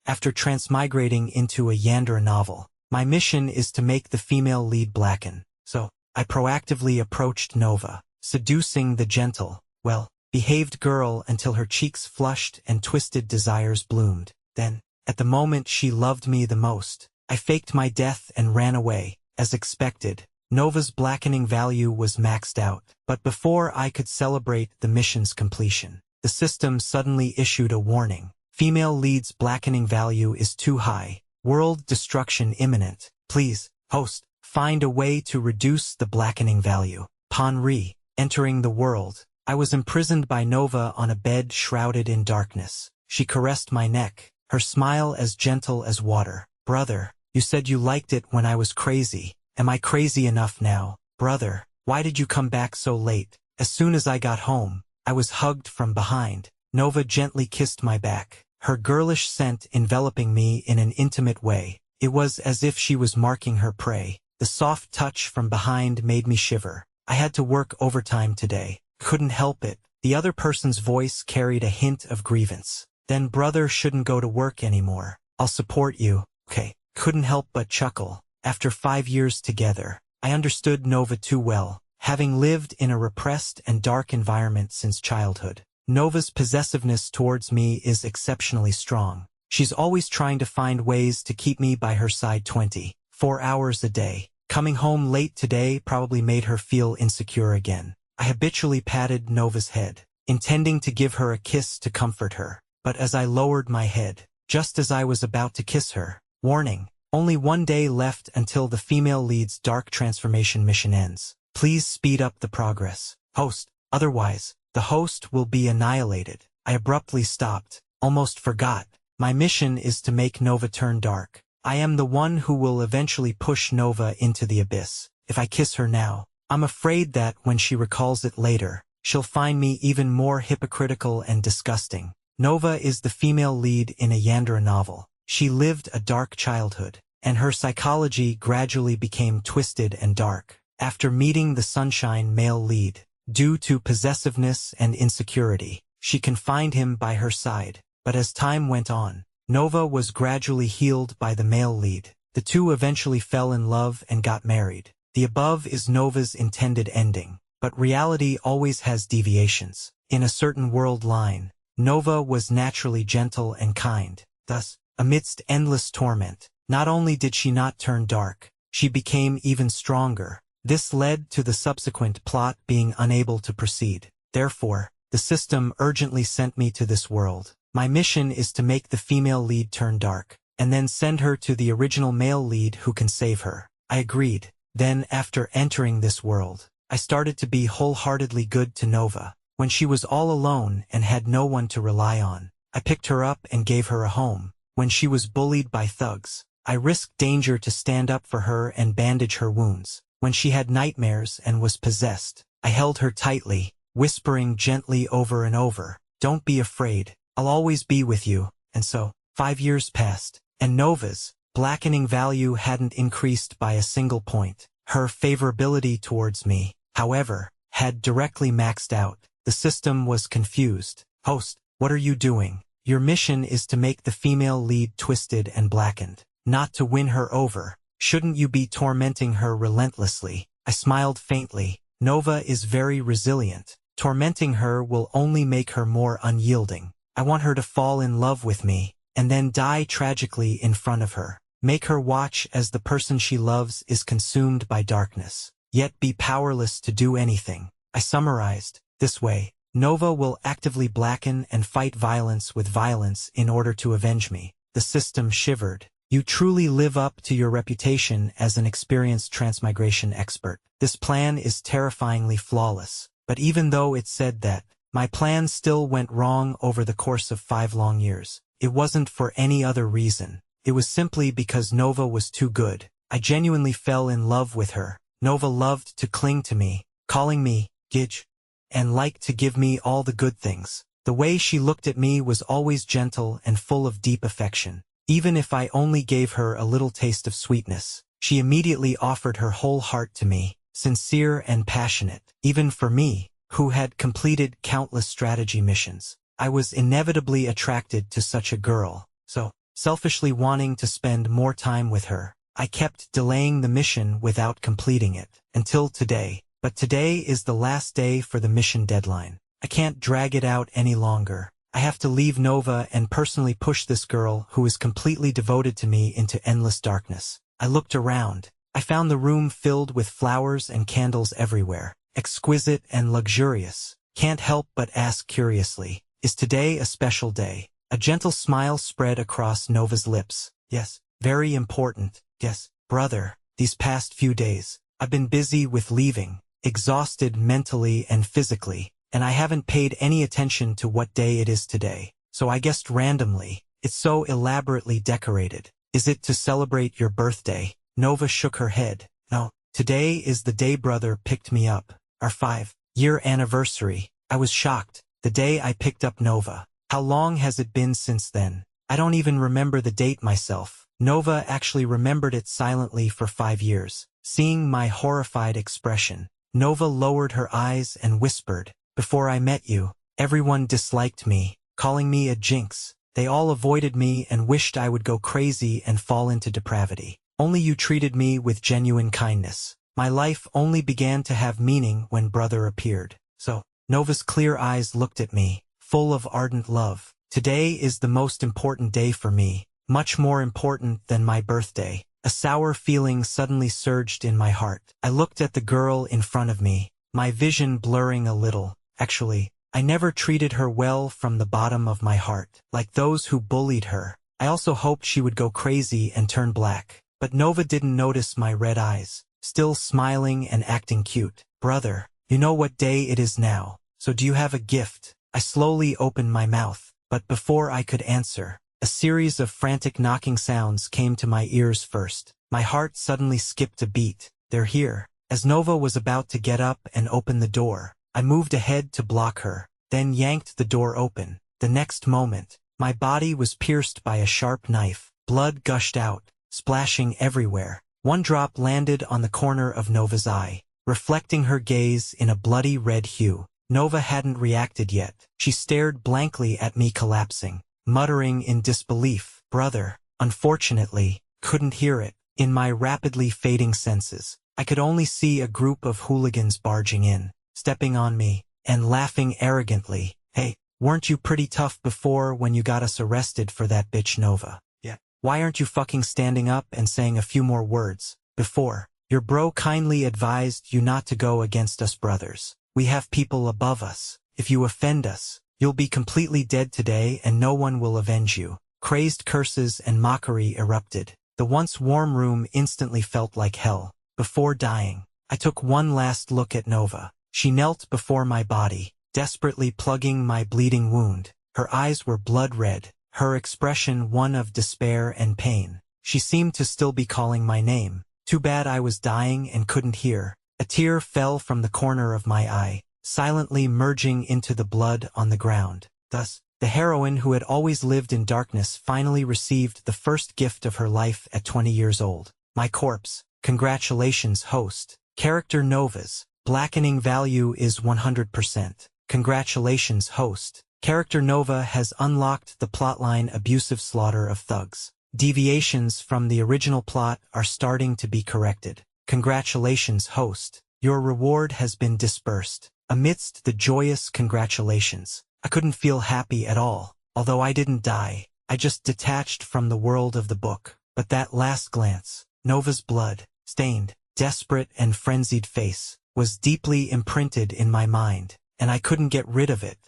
after transmigrating into a Yandere novel. My mission is to make the female lead blacken. So, I proactively approached Nova, seducing the gentle, well-behaved girl until her cheeks flushed and twisted desires bloomed. Then, at the moment she loved me the most, I faked my death and ran away. As expected, Nova's blackening value was maxed out, but before I could celebrate the mission's completion, the system suddenly issued a warning. Female lead's blackening value is too high. World destruction imminent. Please, host, find a way to reduce the blackening value. Upon re-entering the world, I was imprisoned by Nova on a bed shrouded in darkness. She caressed my neck, her smile as gentle as water. Brother, you said you liked it when I was crazy. Am I crazy enough now? Brother, why did you come back so late? As soon as I got home, I was hugged from behind. Nova gently kissed my back, her girlish scent enveloping me in an intimate way. It was as if she was marking her prey. The soft touch from behind made me shiver. I had to work overtime today. Couldn't help it. The other person's voice carried a hint of grievance. Then brother shouldn't go to work anymore. I'll support you. Okay. Couldn't help but chuckle. After 5 years together, I understood Nova too well, having lived in a repressed and dark environment since childhood. Nova's possessiveness towards me is exceptionally strong. She's always trying to find ways to keep me by her side 24 hours a day. Coming home late today probably made her feel insecure again. I habitually patted Nova's head, intending to give her a kiss to comfort her. But as I lowered my head, just as I was about to kiss her, warning, only 1 day left until the female lead's dark transformation mission ends. Please speed up the progress. Host, otherwise, the host will be annihilated. I abruptly stopped, almost forgot. My mission is to make Nova turn dark. I am the one who will eventually push Nova into the abyss. If I kiss her now, I'm afraid that when she recalls it later, she'll find me even more hypocritical and disgusting. Nova is the female lead in a Yandere novel. She lived a dark childhood, and her psychology gradually became twisted and dark. After meeting the sunshine male lead, due to possessiveness and insecurity, she confined him by her side. But as time went on, Nova was gradually healed by the male lead. The two eventually fell in love and got married. The above is Nova's intended ending, but reality always has deviations. In a certain world line, Nova was naturally gentle and kind. Thus, amidst endless torment, not only did she not turn dark, she became even stronger. This led to the subsequent plot being unable to proceed. Therefore, the system urgently sent me to this world. My mission is to make the female lead turn dark, and then send her to the original male lead who can save her. I agreed. Then, after entering this world, I started to be wholeheartedly good to Nova. When she was all alone and had no one to rely on, I picked her up and gave her a home. When she was bullied by thugs, I risked danger to stand up for her and bandage her wounds. When she had nightmares and was possessed, I held her tightly, whispering gently over and over, "Don't be afraid, I'll always be with you." And so, 5 years passed, and Nova's blackening value hadn't increased by a single point. Her favorability towards me, however, had directly maxed out. The system was confused. Host, what are you doing? Your mission is to make the female lead twisted and blackened, not to win her over. Shouldn't you be tormenting her relentlessly? I smiled faintly. Nova is very resilient. Tormenting her will only make her more unyielding. I want her to fall in love with me, and then die tragically in front of her. Make her watch as the person she loves is consumed by darkness, yet be powerless to do anything. I summarized. This way, Nova will actively blacken and fight violence with violence in order to avenge me. The system shivered. You truly live up to your reputation as an experienced transmigration expert. This plan is terrifyingly flawless. But even though it said that, my plan still went wrong over the course of 5 long years. It wasn't for any other reason. It was simply because Nova was too good. I genuinely fell in love with her. Nova loved to cling to me, calling me Gidge, and liked to give me all the good things. The way she looked at me was always gentle and full of deep affection. Even if I only gave her a little taste of sweetness, she immediately offered her whole heart to me, sincere and passionate. Even for me, who had completed countless strategy missions, I was inevitably attracted to such a girl. So, selfishly wanting to spend more time with her. I kept delaying the mission without completing it, until today. But today is the last day for the mission deadline. I can't drag it out any longer. I have to leave Nova and personally push this girl who is completely devoted to me into endless darkness. I looked around. I found the room filled with flowers and candles everywhere, exquisite and luxurious. Can't help but ask curiously, is today a special day? A gentle smile spread across Nova's lips. Yes, very important. Yes, brother, these past few days, I've been busy with leaving, exhausted mentally and physically, and I haven't paid any attention to what day it is today. So I guessed randomly. It's so elaborately decorated. Is it to celebrate your birthday? Nova shook her head. No, today is the day brother picked me up. Our 5-year anniversary. I was shocked. The day I picked up Nova. How long has it been since then? I don't even remember the date myself. Nova actually remembered it silently for 5 years. Seeing my horrified expression, Nova lowered her eyes and whispered, "Before I met you, everyone disliked me, calling me a jinx. They all avoided me and wished I would go crazy and fall into depravity. Only you treated me with genuine kindness. My life only began to have meaning when brother appeared." So, Nova's clear eyes looked at me, full of ardent love. Today is the most important day for me. Much more important than my birthday. A sour feeling suddenly surged in my heart. I looked at the girl in front of me, my vision blurring a little. Actually, I never treated her well from the bottom of my heart, like those who bullied her. I also hoped she would go crazy and turn black. But Nova didn't notice my red eyes, still smiling and acting cute. "Brother, you know what day it is now, so do you have a gift?" I slowly opened my mouth, but before I could answer, a series of frantic knocking sounds came to my ears first. My heart suddenly skipped a beat. "They're here." As Nova was about to get up and open the door, I moved ahead to block her, then yanked the door open. The next moment, my body was pierced by a sharp knife. Blood gushed out, splashing everywhere. One drop landed on the corner of Nova's eye, reflecting her gaze in a bloody red hue. Nova hadn't reacted yet. She stared blankly at me collapsing, muttering in disbelief. Brother, unfortunately, couldn't hear it. In my rapidly fading senses, I could only see a group of hooligans barging in, stepping on me, and laughing arrogantly. "Hey, weren't you pretty tough before when you got us arrested for that bitch Nova? Yeah. Why aren't you fucking standing up and saying a few more words? Before, your bro kindly advised you not to go against us brothers. We have people above us. If you offend us, you'll be completely dead today and no one will avenge you." Crazed curses and mockery erupted. The once warm room instantly felt like hell. Before dying, I took one last look at Nova. She knelt before my body, desperately plugging my bleeding wound. Her eyes were blood red, her expression one of despair and pain. She seemed to still be calling my name. Too bad I was dying and couldn't hear. A tear fell from the corner of my eye, silently merging into the blood on the ground. Thus, the heroine who had always lived in darkness finally received the first gift of her life at 20 years old. My corpse. Congratulations, host. Character Nova's blackening value is 100%. Congratulations, host. Character Nova has unlocked the plotline abusive slaughter of thugs. Deviations from the original plot are starting to be corrected. Congratulations, host. Your reward has been dispersed. Amidst the joyous congratulations, I couldn't feel happy at all. Although I didn't die, I just detached from the world of the book. But that last glance, Nova's blood-stained, desperate and frenzied face, was deeply imprinted in my mind, and I couldn't get rid of it.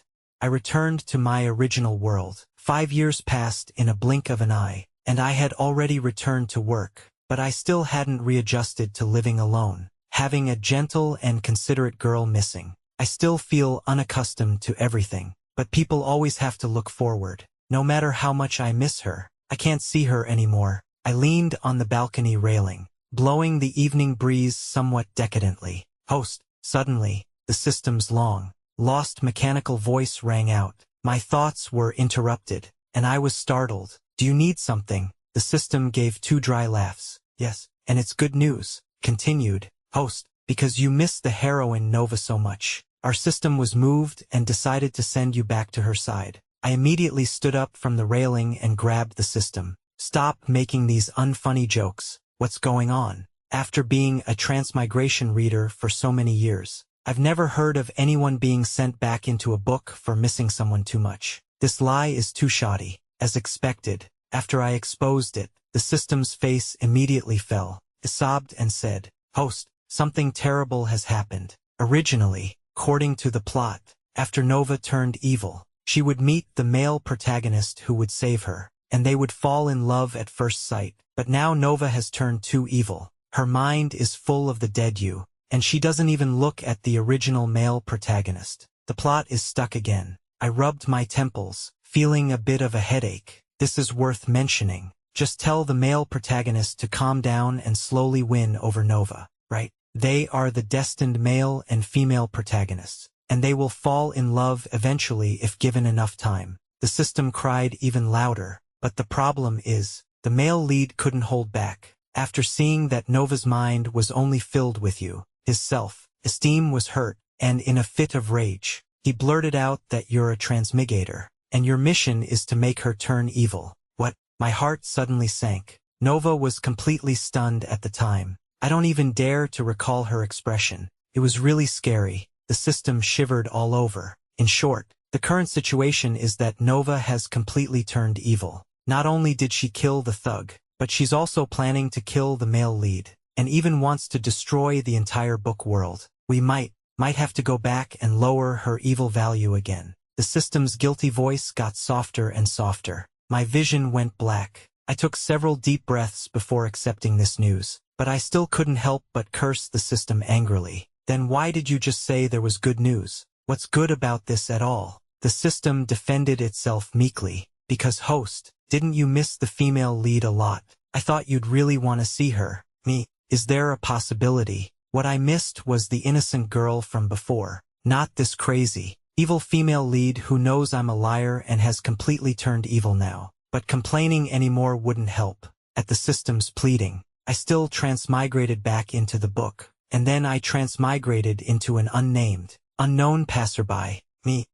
I returned to my original world. 5 years passed in a blink of an eye, and I had already returned to work. But I still hadn't readjusted to living alone, having a gentle and considerate girl missing. I still feel unaccustomed to everything, but people always have to look forward. No matter how much I miss her, I can't see her anymore. I leaned on the balcony railing, blowing the evening breeze somewhat decadently. Host. Suddenly, the system's long, lost mechanical voice rang out. My thoughts were interrupted, and I was startled. "Do you need something?" The system gave 2 dry laughs. "Yes, and it's good news," continued, host, "because you missed the heroine Nova so much. Our system was moved and decided to send you back to her side." I immediately stood up from the railing and grabbed the system. Stop making these unfunny jokes. What's going on? After being a transmigration reader for so many years, I've never heard of anyone being sent back into a book for missing someone too much. This lie is too shoddy. As expected, after I exposed it, the system's face immediately fell. It sobbed and said, "Host, something terrible has happened." Originally, according to the plot, after Nova turned evil, she would meet the male protagonist who would save her, and they would fall in love at first sight. But now Nova has turned too evil. Her mind is full of the dead you, and she doesn't even look at the original male protagonist. The plot is stuck again. I rubbed my temples, feeling a bit of a headache. This is worth mentioning. Just tell the male protagonist to calm down and slowly win over Nova, right? They are the destined male and female protagonists, and they will fall in love eventually if given enough time. The system cried even louder, but the problem is, the male lead couldn't hold back. After seeing that Nova's mind was only filled with you, his self-esteem was hurt, and in a fit of rage, he blurted out that you're a transmigrator, and your mission is to make her turn evil. What? My heart suddenly sank. Nova was completely stunned at the time. I don't even dare to recall her expression. It was really scary. The system shivered all over. In short, the current situation is that Nova has completely turned evil. Not only did she kill the thug, but she's also planning to kill the male lead, and even wants to destroy the entire book world. We might have to go back and lower her evil value again. The system's guilty voice got softer and softer. My vision went black. I took several deep breaths before accepting this news, but I still couldn't help but curse the system angrily. Then why did you just say there was good news? What's good about this at all? The system defended itself meekly. Because host, didn't you miss the female lead a lot? I thought you'd really want to see her. Me, is there a possibility? What I missed was the innocent girl from before, not this crazy, evil female lead who knows I'm a liar and has completely turned evil now. But complaining anymore wouldn't help. At the system's pleading, I still transmigrated back into the book, and then I transmigrated into an unknown passerby. Me,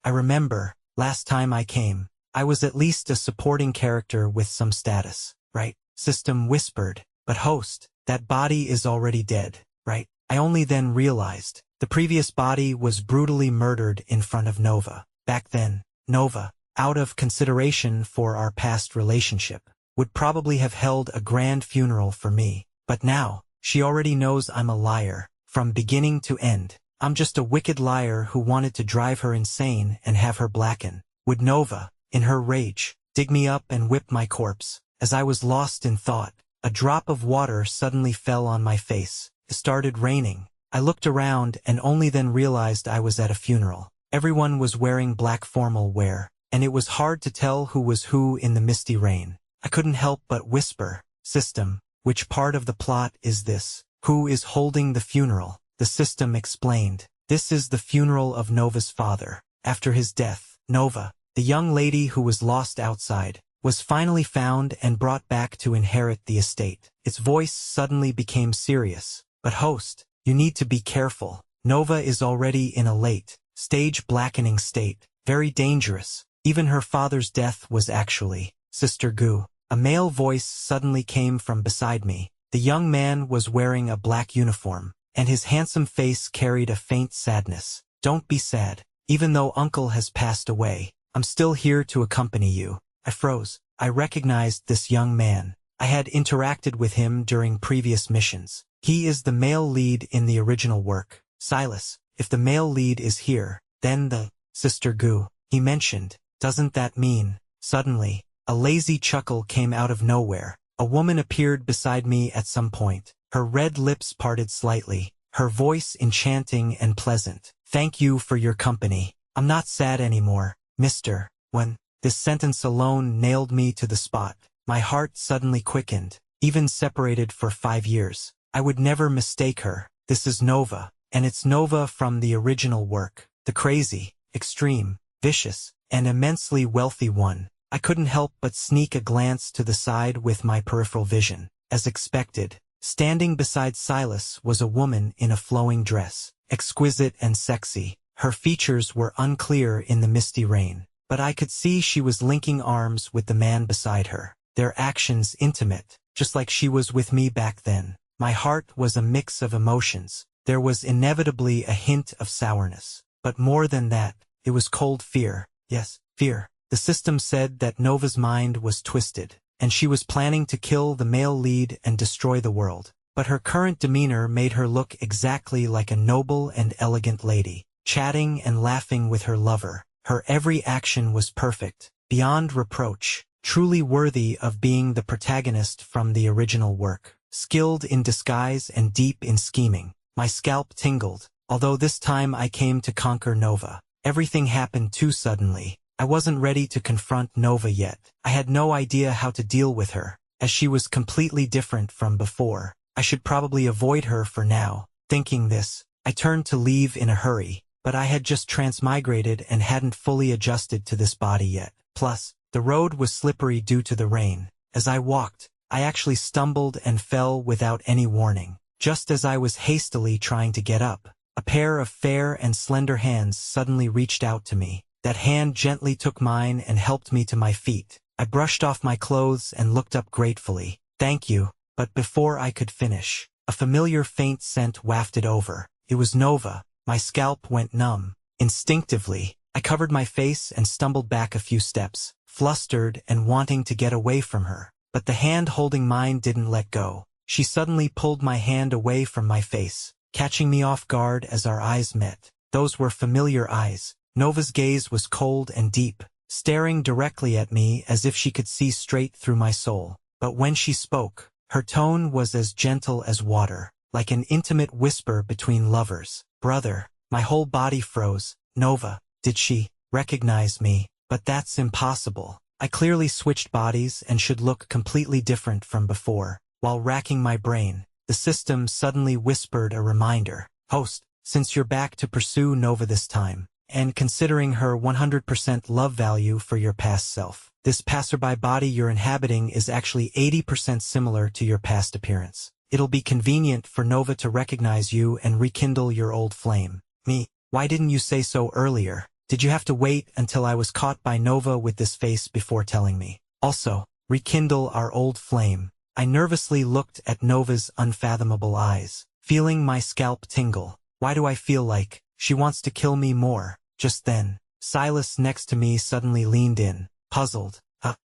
I remember, last time I came, I was at least a supporting character with some status, right? System whispered, but host, that body is already dead, right? I only then realized, the previous body was brutally murdered in front of Nova. Back then, Nova, out of consideration for our past relationship, would probably have held a grand funeral for me. But now, she already knows I'm a liar, from beginning to end. I'm just a wicked liar who wanted to drive her insane and have her blacken. Would Nova, in her rage, dig me up and whip my corpse? As I was lost in thought, a drop of water suddenly fell on my face. It started raining. I looked around and only then realized I was at a funeral. Everyone was wearing black formal wear, and it was hard to tell who was who in the misty rain. I couldn't help but whisper, "System, which part of the plot is this? Who is holding the funeral?" The system explained, "This is the funeral of Nova's father. After his death, Nova, the young lady who was lost outside, was finally found and brought back to inherit the estate." Its voice suddenly became serious. "But host, you need to be careful. Nova is already in a late-stage blackening state. Very dangerous. Even her father's death was actually, Sister Gu." A male voice suddenly came from beside me. The young man was wearing a black uniform, and his handsome face carried a faint sadness. "Don't be sad. Even though Uncle has passed away, I'm still here to accompany you." I froze. I recognized this young man. I had interacted with him during previous missions. He is the male lead in the original work. "Silas, if the male lead is here, then the Sister Gu," he mentioned. "Doesn't that mean?" Suddenly, a lazy chuckle came out of nowhere. A woman appeared beside me at some point. Her red lips parted slightly, her voice enchanting and pleasant. "Thank you for your company. I'm not sad anymore, mister." When this sentence alone nailed me to the spot, my heart suddenly quickened. Even separated for 5 years, I would never mistake her. This is Nova, and it's Nova from the original work. The crazy, extreme, vicious, and immensely wealthy one. I couldn't help but sneak a glance to the side with my peripheral vision. As expected, standing beside Silas was a woman in a flowing dress, exquisite and sexy. Her features were unclear in the misty rain, but I could see she was linking arms with the man beside her. their actions intimate, just like she was with me back then. My heart was a mix of emotions. There was inevitably a hint of sourness. But more than that, it was cold fear. Yes, fear. The system said that Nova's mind was twisted, and she was planning to kill the male lead and destroy the world. But her current demeanor made her look exactly like a noble and elegant lady, chatting and laughing with her lover. Her every action was perfect, beyond reproach, truly worthy of being the protagonist from the original work. Skilled in disguise and deep in scheming. My scalp tingled, although this time I came to conquer Nova. Everything happened too suddenly. I wasn't ready to confront Nova yet. I had no idea how to deal with her, as she was completely different from before. I should probably avoid her for now. Thinking this, I turned to leave in a hurry, but I had just transmigrated and hadn't fully adjusted to this body yet. Plus, the road was slippery due to the rain. As I walked, I actually stumbled and fell without any warning. Just as I was hastily trying to get up, a pair of fair and slender hands suddenly reached out to me. That hand gently took mine and helped me to my feet. I brushed off my clothes and looked up gratefully. Thank you. But before I could finish, a familiar faint scent wafted over. It was Nova. My scalp went numb. Instinctively, I covered my face and stumbled back a few steps, flustered and wanting to get away from her. But the hand holding mine didn't let go. She suddenly pulled my hand away from my face, catching me off guard as our eyes met. Those were familiar eyes. Nova's gaze was cold and deep, staring directly at me as if she could see straight through my soul. But when she spoke, her tone was as gentle as water, like an intimate whisper between lovers. Brother, my whole body froze. Nova, did she recognize me? But that's impossible. I clearly switched bodies and should look completely different from before. While racking my brain, the system suddenly whispered a reminder. Host, since you're back to pursue Nova this time, and considering her 100% love value for your past self, this passerby body you're inhabiting is actually 80% similar to your past appearance. It'll be convenient for Nova to recognize you and rekindle your old flame. Me, why didn't you say so earlier? Did you have to wait until I was caught by Nova with this face before telling me? Also, rekindle our old flame. I nervously looked at Nova's unfathomable eyes, feeling my scalp tingle. Why do I feel like she wants to kill me more? Just then, Silas next to me suddenly leaned in, puzzled.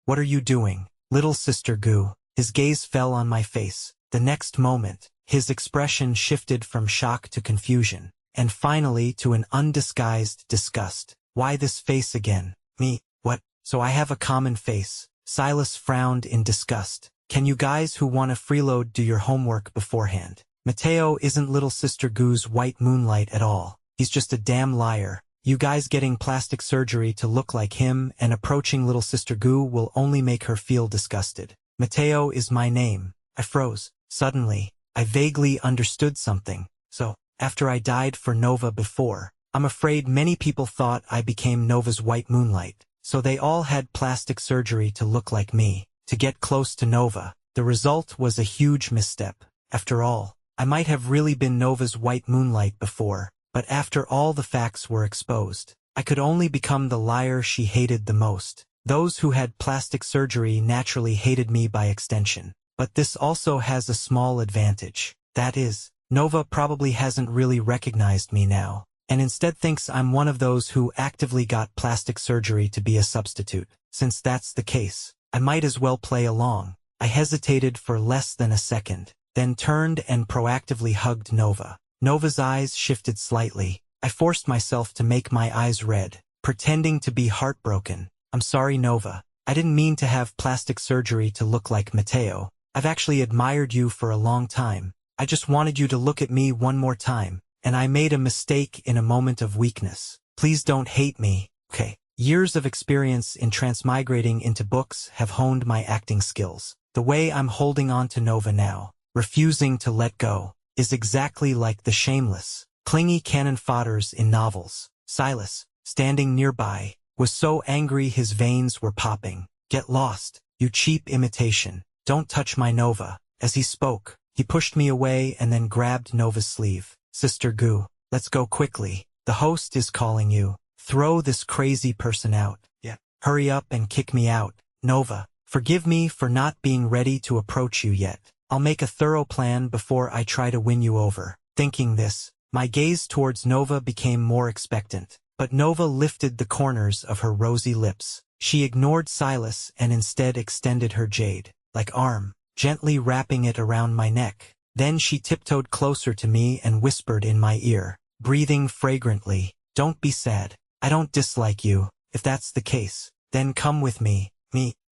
What are you doing, little sister Goo? His gaze fell on my face. The next moment, his expression shifted from shock to confusion, and finally to an undisguised disgust. Why this face again? Me? What? So I have a common face? Silas frowned in disgust. Can you guys who want to freeload do your homework beforehand? Mateo isn't little sister Goo's white moonlight at all. He's just a damn liar. You guys getting plastic surgery to look like him and approaching little sister Goo will only make her feel disgusted. Mateo is my name. I froze. Suddenly, I vaguely understood something. So, after I died for Nova before, I'm afraid many people thought I became Nova's white moonlight. So they all had plastic surgery to look like me. To get close to Nova, the result was a huge misstep. After all, I might have really been Nova's white moonlight before, but after all the facts were exposed, I could only become the liar she hated the most. Those who had plastic surgery naturally hated me by extension. But this also has a small advantage. That is, Nova probably hasn't really recognized me now, and instead thinks I'm one of those who actively got plastic surgery to be a substitute. Since that's the case, I might as well play along. I hesitated for less than a second, then turned and proactively hugged Nova. Nova's eyes shifted slightly. I forced myself to make my eyes red, pretending to be heartbroken. I'm sorry, Nova. I didn't mean to have plastic surgery to look like Mateo. I've actually admired you for a long time. I just wanted you to look at me one more time, and I made a mistake in a moment of weakness. Please don't hate me, okay? Years of experience in transmigrating into books have honed my acting skills. The way I'm holding on to Nova now, refusing to let go, is exactly like the shameless, clingy cannon fodders in novels. Silas, standing nearby, was so angry his veins were popping. Get lost, you cheap imitation. Don't touch my Nova. As he spoke, he pushed me away and then grabbed Nova's sleeve. Sister Goo, let's go quickly. The host is calling you. Throw this crazy person out. Yeah. Hurry up and kick me out. Nova, Forgive me for not being ready to approach you yet. I'll make a thorough plan before I try to win you over. Thinking this, my gaze towards Nova became more expectant. But Nova lifted the corners of her rosy lips. She ignored Silas and instead extended her jade-like arm, gently wrapping it around my neck. Then she tiptoed closer to me and whispered in my ear, breathing fragrantly, "Don't be sad. I don't dislike you. If that's the case, then come with me."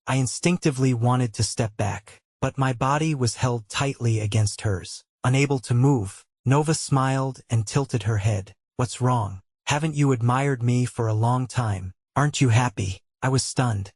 I instinctively wanted to step back, but my body was held tightly against hers. Unable to move, Nova smiled and tilted her head. "What's wrong? Haven't you admired me for a long time? Aren't you happy?" I was stunned.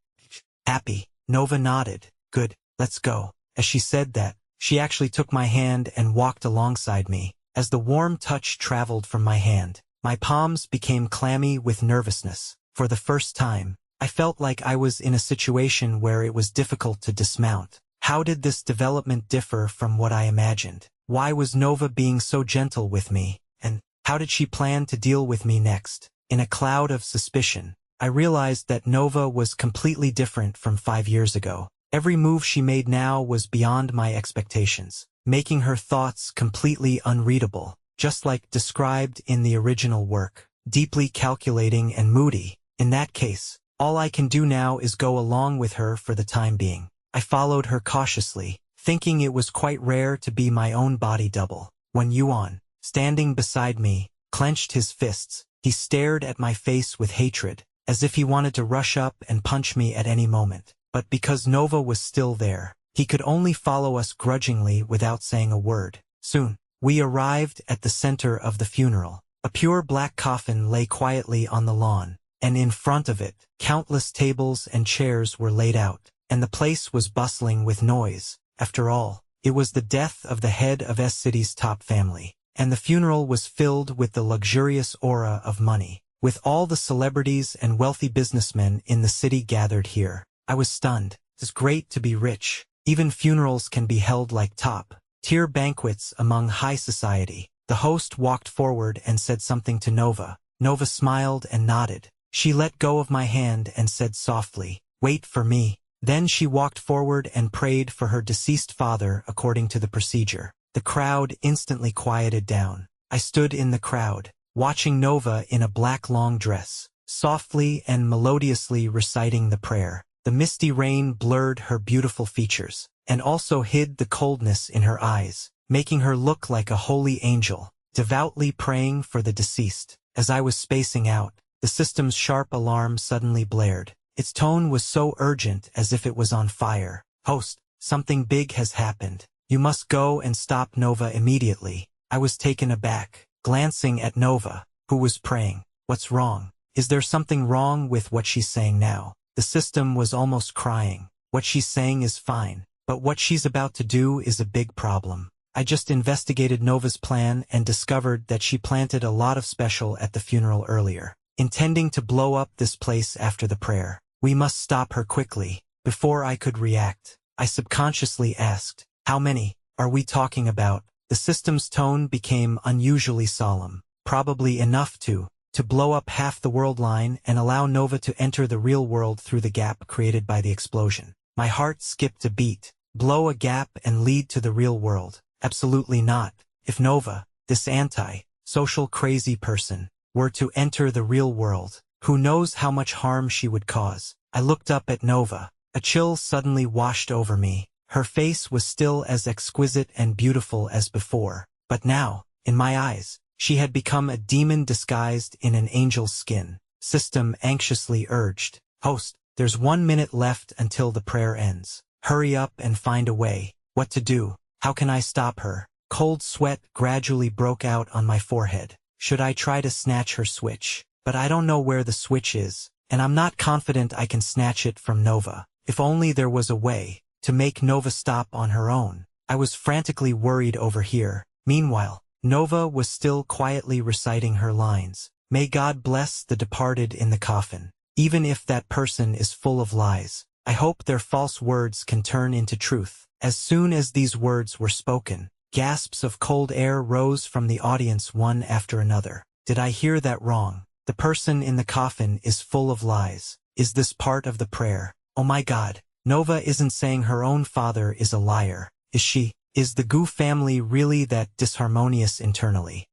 "Happy?" Nova nodded. "Good, let's go." As she said that, she actually took my hand and walked alongside me. As the warm touch traveled from my hand, my palms became clammy with nervousness. For the first time, I felt like I was in a situation where it was difficult to dismount. How did this development differ from what I imagined? Why was Nova being so gentle with me? And how did she plan to deal with me next? In a cloud of suspicion, I realized that Nova was completely different from 5 years ago. Every move she made now was beyond my expectations, making her thoughts completely unreadable, just like described in the original work. Deeply calculating and moody. In that case, all I can do now is go along with her for the time being. I followed her cautiously, thinking it was quite rare to be my own body double. When Yuan, standing beside me, clenched his fists, he stared at my face with hatred, as if he wanted to rush up and punch me at any moment. But because Nova was still there, he could only follow us grudgingly without saying a word. Soon, we arrived at the center of the funeral. A pure black coffin lay quietly on the lawn, and in front of it, countless tables and chairs were laid out, and the place was bustling with noise. After all, it was the death of the head of S-City's top family, and the funeral was filled with the luxurious aura of money. With all the celebrities and wealthy businessmen in the city gathered here, I was stunned. It's great to be rich. Even funerals can be held like top-tier banquets among high society. The host walked forward and said something to Nova. Nova smiled and nodded. She let go of my hand and said softly, "Wait for me." Then she walked forward and prayed for her deceased father according to the procedure. The crowd instantly quieted down. I stood in the crowd, watching Nova in a black long dress, softly and melodiously reciting the prayer. The misty rain blurred her beautiful features, and also hid the coldness in her eyes, making her look like a holy angel, devoutly praying for the deceased. As I was spacing out, the system's sharp alarm suddenly blared. Its tone was so urgent as if it was on fire. "Host, something big has happened. You must go and stop Nova immediately." I was taken aback, glancing at Nova, who was praying. "What's wrong? Is there something wrong with what she's saying now?" The system was almost crying. "What she's saying is fine, but what she's about to do is a big problem. I just investigated Nova's plan and discovered that she planted a lot of special at the funeral earlier, intending to blow up this place after the prayer. We must stop her quickly." Before I could react, I subconsciously asked, "How many are we talking about?" The system's tone became unusually solemn. "Probably enough to blow up half the world line and allow Nova to enter the real world through the gap created by the explosion." My heart skipped a beat. Blow a gap and lead to the real world? Absolutely not. If Nova, this anti-social crazy person, were to enter the real world, who knows how much harm she would cause? I looked up at Nova. A chill suddenly washed over me. Her face was still as exquisite and beautiful as before, but now, in my eyes, she had become a demon disguised in an angel's skin. System anxiously urged, "Host, there's 1 minute left until the prayer ends. Hurry up and find a way." What to do? How can I stop her? Cold sweat gradually broke out on my forehead. Should I try to snatch her switch? But I don't know where the switch is, and I'm not confident I can snatch it from Nova. If only there was a way to make Nova stop on her own. I was frantically worried over here. Meanwhile, Nova was still quietly reciting her lines. "May God bless the departed in the coffin. Even if that person is full of lies, I hope their false words can turn into truth." As soon as these words were spoken, gasps of cold air rose from the audience one after another. Did I hear that wrong? The person in the coffin is full of lies. Is this part of the prayer? Oh my God, Nova isn't saying her own father is a liar, is she? Is the Gu family really that disharmonious internally?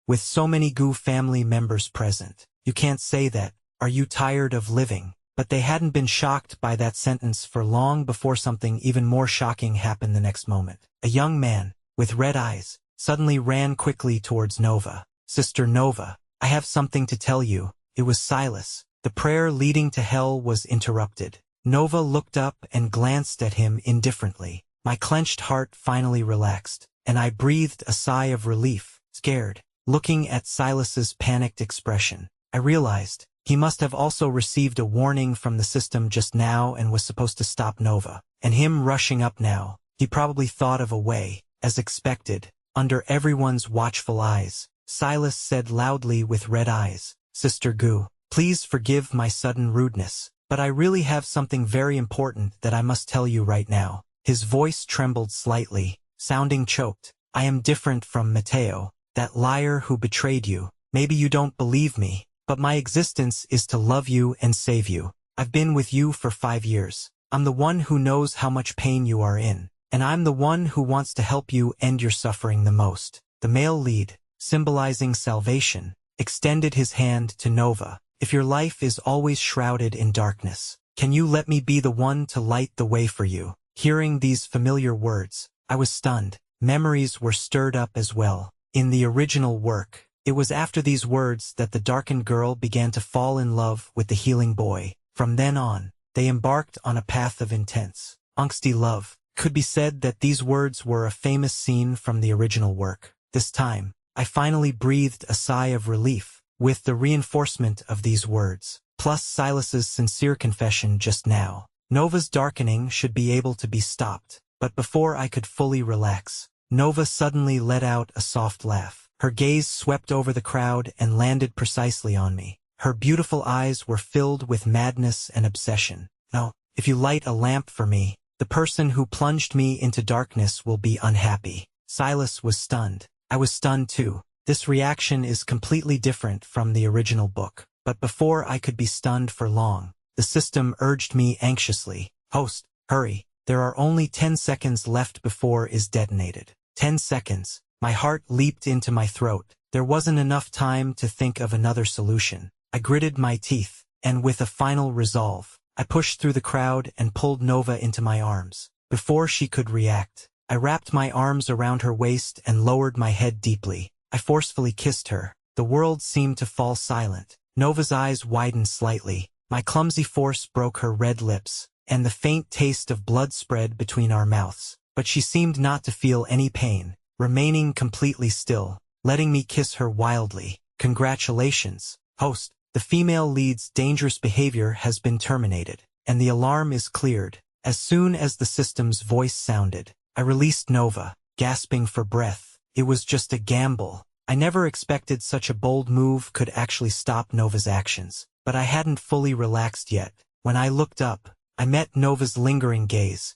With so many Gu family members present, you can't say that. Are you tired of living? But they hadn't been shocked by that sentence for long before something even more shocking happened the next moment. A young man, with red eyes, suddenly ran quickly towards Nova. Sister Nova, I have something to tell you. It was Silas. The prayer leading to hell was interrupted. Nova looked up and glanced at him indifferently. My clenched heart finally relaxed, and I breathed a sigh of relief, scared. Looking at Silas's panicked expression, I realized he must have also received a warning from the system just now and was supposed to stop Nova. And him rushing up now, he probably thought of a way, as expected, under everyone's watchful eyes. Silas said loudly with red eyes, Sister Gu, please forgive my sudden rudeness, but I really have something very important that I must tell you right now. His voice trembled slightly, sounding choked. I am different from Mateo, that liar who betrayed you. Maybe you don't believe me, but my existence is to love you and save you. I've been with you for 5 years. I'm the one who knows how much pain you are in, and I'm the one who wants to help you end your suffering the most. The male lead, symbolizing salvation, extended his hand to Nova. If your life is always shrouded in darkness, can you let me be the one to light the way for you? Hearing these familiar words, I was stunned. Memories were stirred up as well. In the original work, it was after these words that the darkened girl began to fall in love with the healing boy. From then on, they embarked on a path of intense, angsty love. Could be said that these words were a famous scene from the original work. This time, I finally breathed a sigh of relief, with the reinforcement of these words, plus Silas's sincere confession just now. Nova's darkening should be able to be stopped, but before I could fully relax, Nova suddenly let out a soft laugh. Her gaze swept over the crowd and landed precisely on me. Her beautiful eyes were filled with madness and obsession. No, if you light a lamp for me, the person who plunged me into darkness will be unhappy. Silas was stunned. I was stunned too. This reaction is completely different from the original book. But before I could be stunned for long, the system urged me anxiously. Host, hurry. There are only 10 seconds left before is detonated. 10 seconds. My heart leaped into my throat. There wasn't enough time to think of another solution. I gritted my teeth, and with a final resolve, I pushed through the crowd and pulled Nova into my arms. Before she could react, I wrapped my arms around her waist and lowered my head deeply. I forcefully kissed her. The world seemed to fall silent. Nova's eyes widened slightly. My clumsy force broke her red lips, and the faint taste of blood spread between our mouths. But she seemed not to feel any pain, remaining completely still, letting me kiss her wildly. Congratulations, host. The female lead's dangerous behavior has been terminated, and the alarm is cleared. As soon as the system's voice sounded, I released Nova, gasping for breath. It was just a gamble. I never expected such a bold move could actually stop Nova's actions, but I hadn't fully relaxed yet. When I looked up, I met Nova's lingering gaze.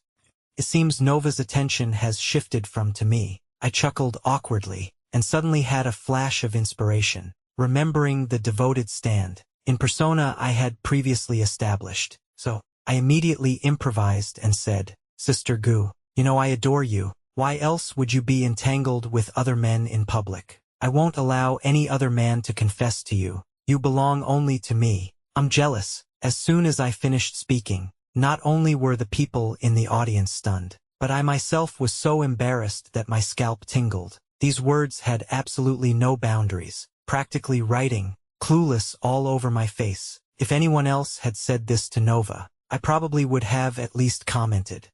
It seems Nova's attention has shifted from to me. I chuckled awkwardly, and suddenly had a flash of inspiration, remembering the devoted stand in persona I had previously established. So, I immediately improvised and said, Sister Gu, you know I adore you. Why else would you be entangled with other men in public? I won't allow any other man to confess to you. You belong only to me. I'm jealous. As soon as I finished speaking, not only were the people in the audience stunned, but I myself was so embarrassed that my scalp tingled. These words had absolutely no boundaries, practically writing, clueless all over my face. If anyone else had said this to Nova, I probably would have at least commented,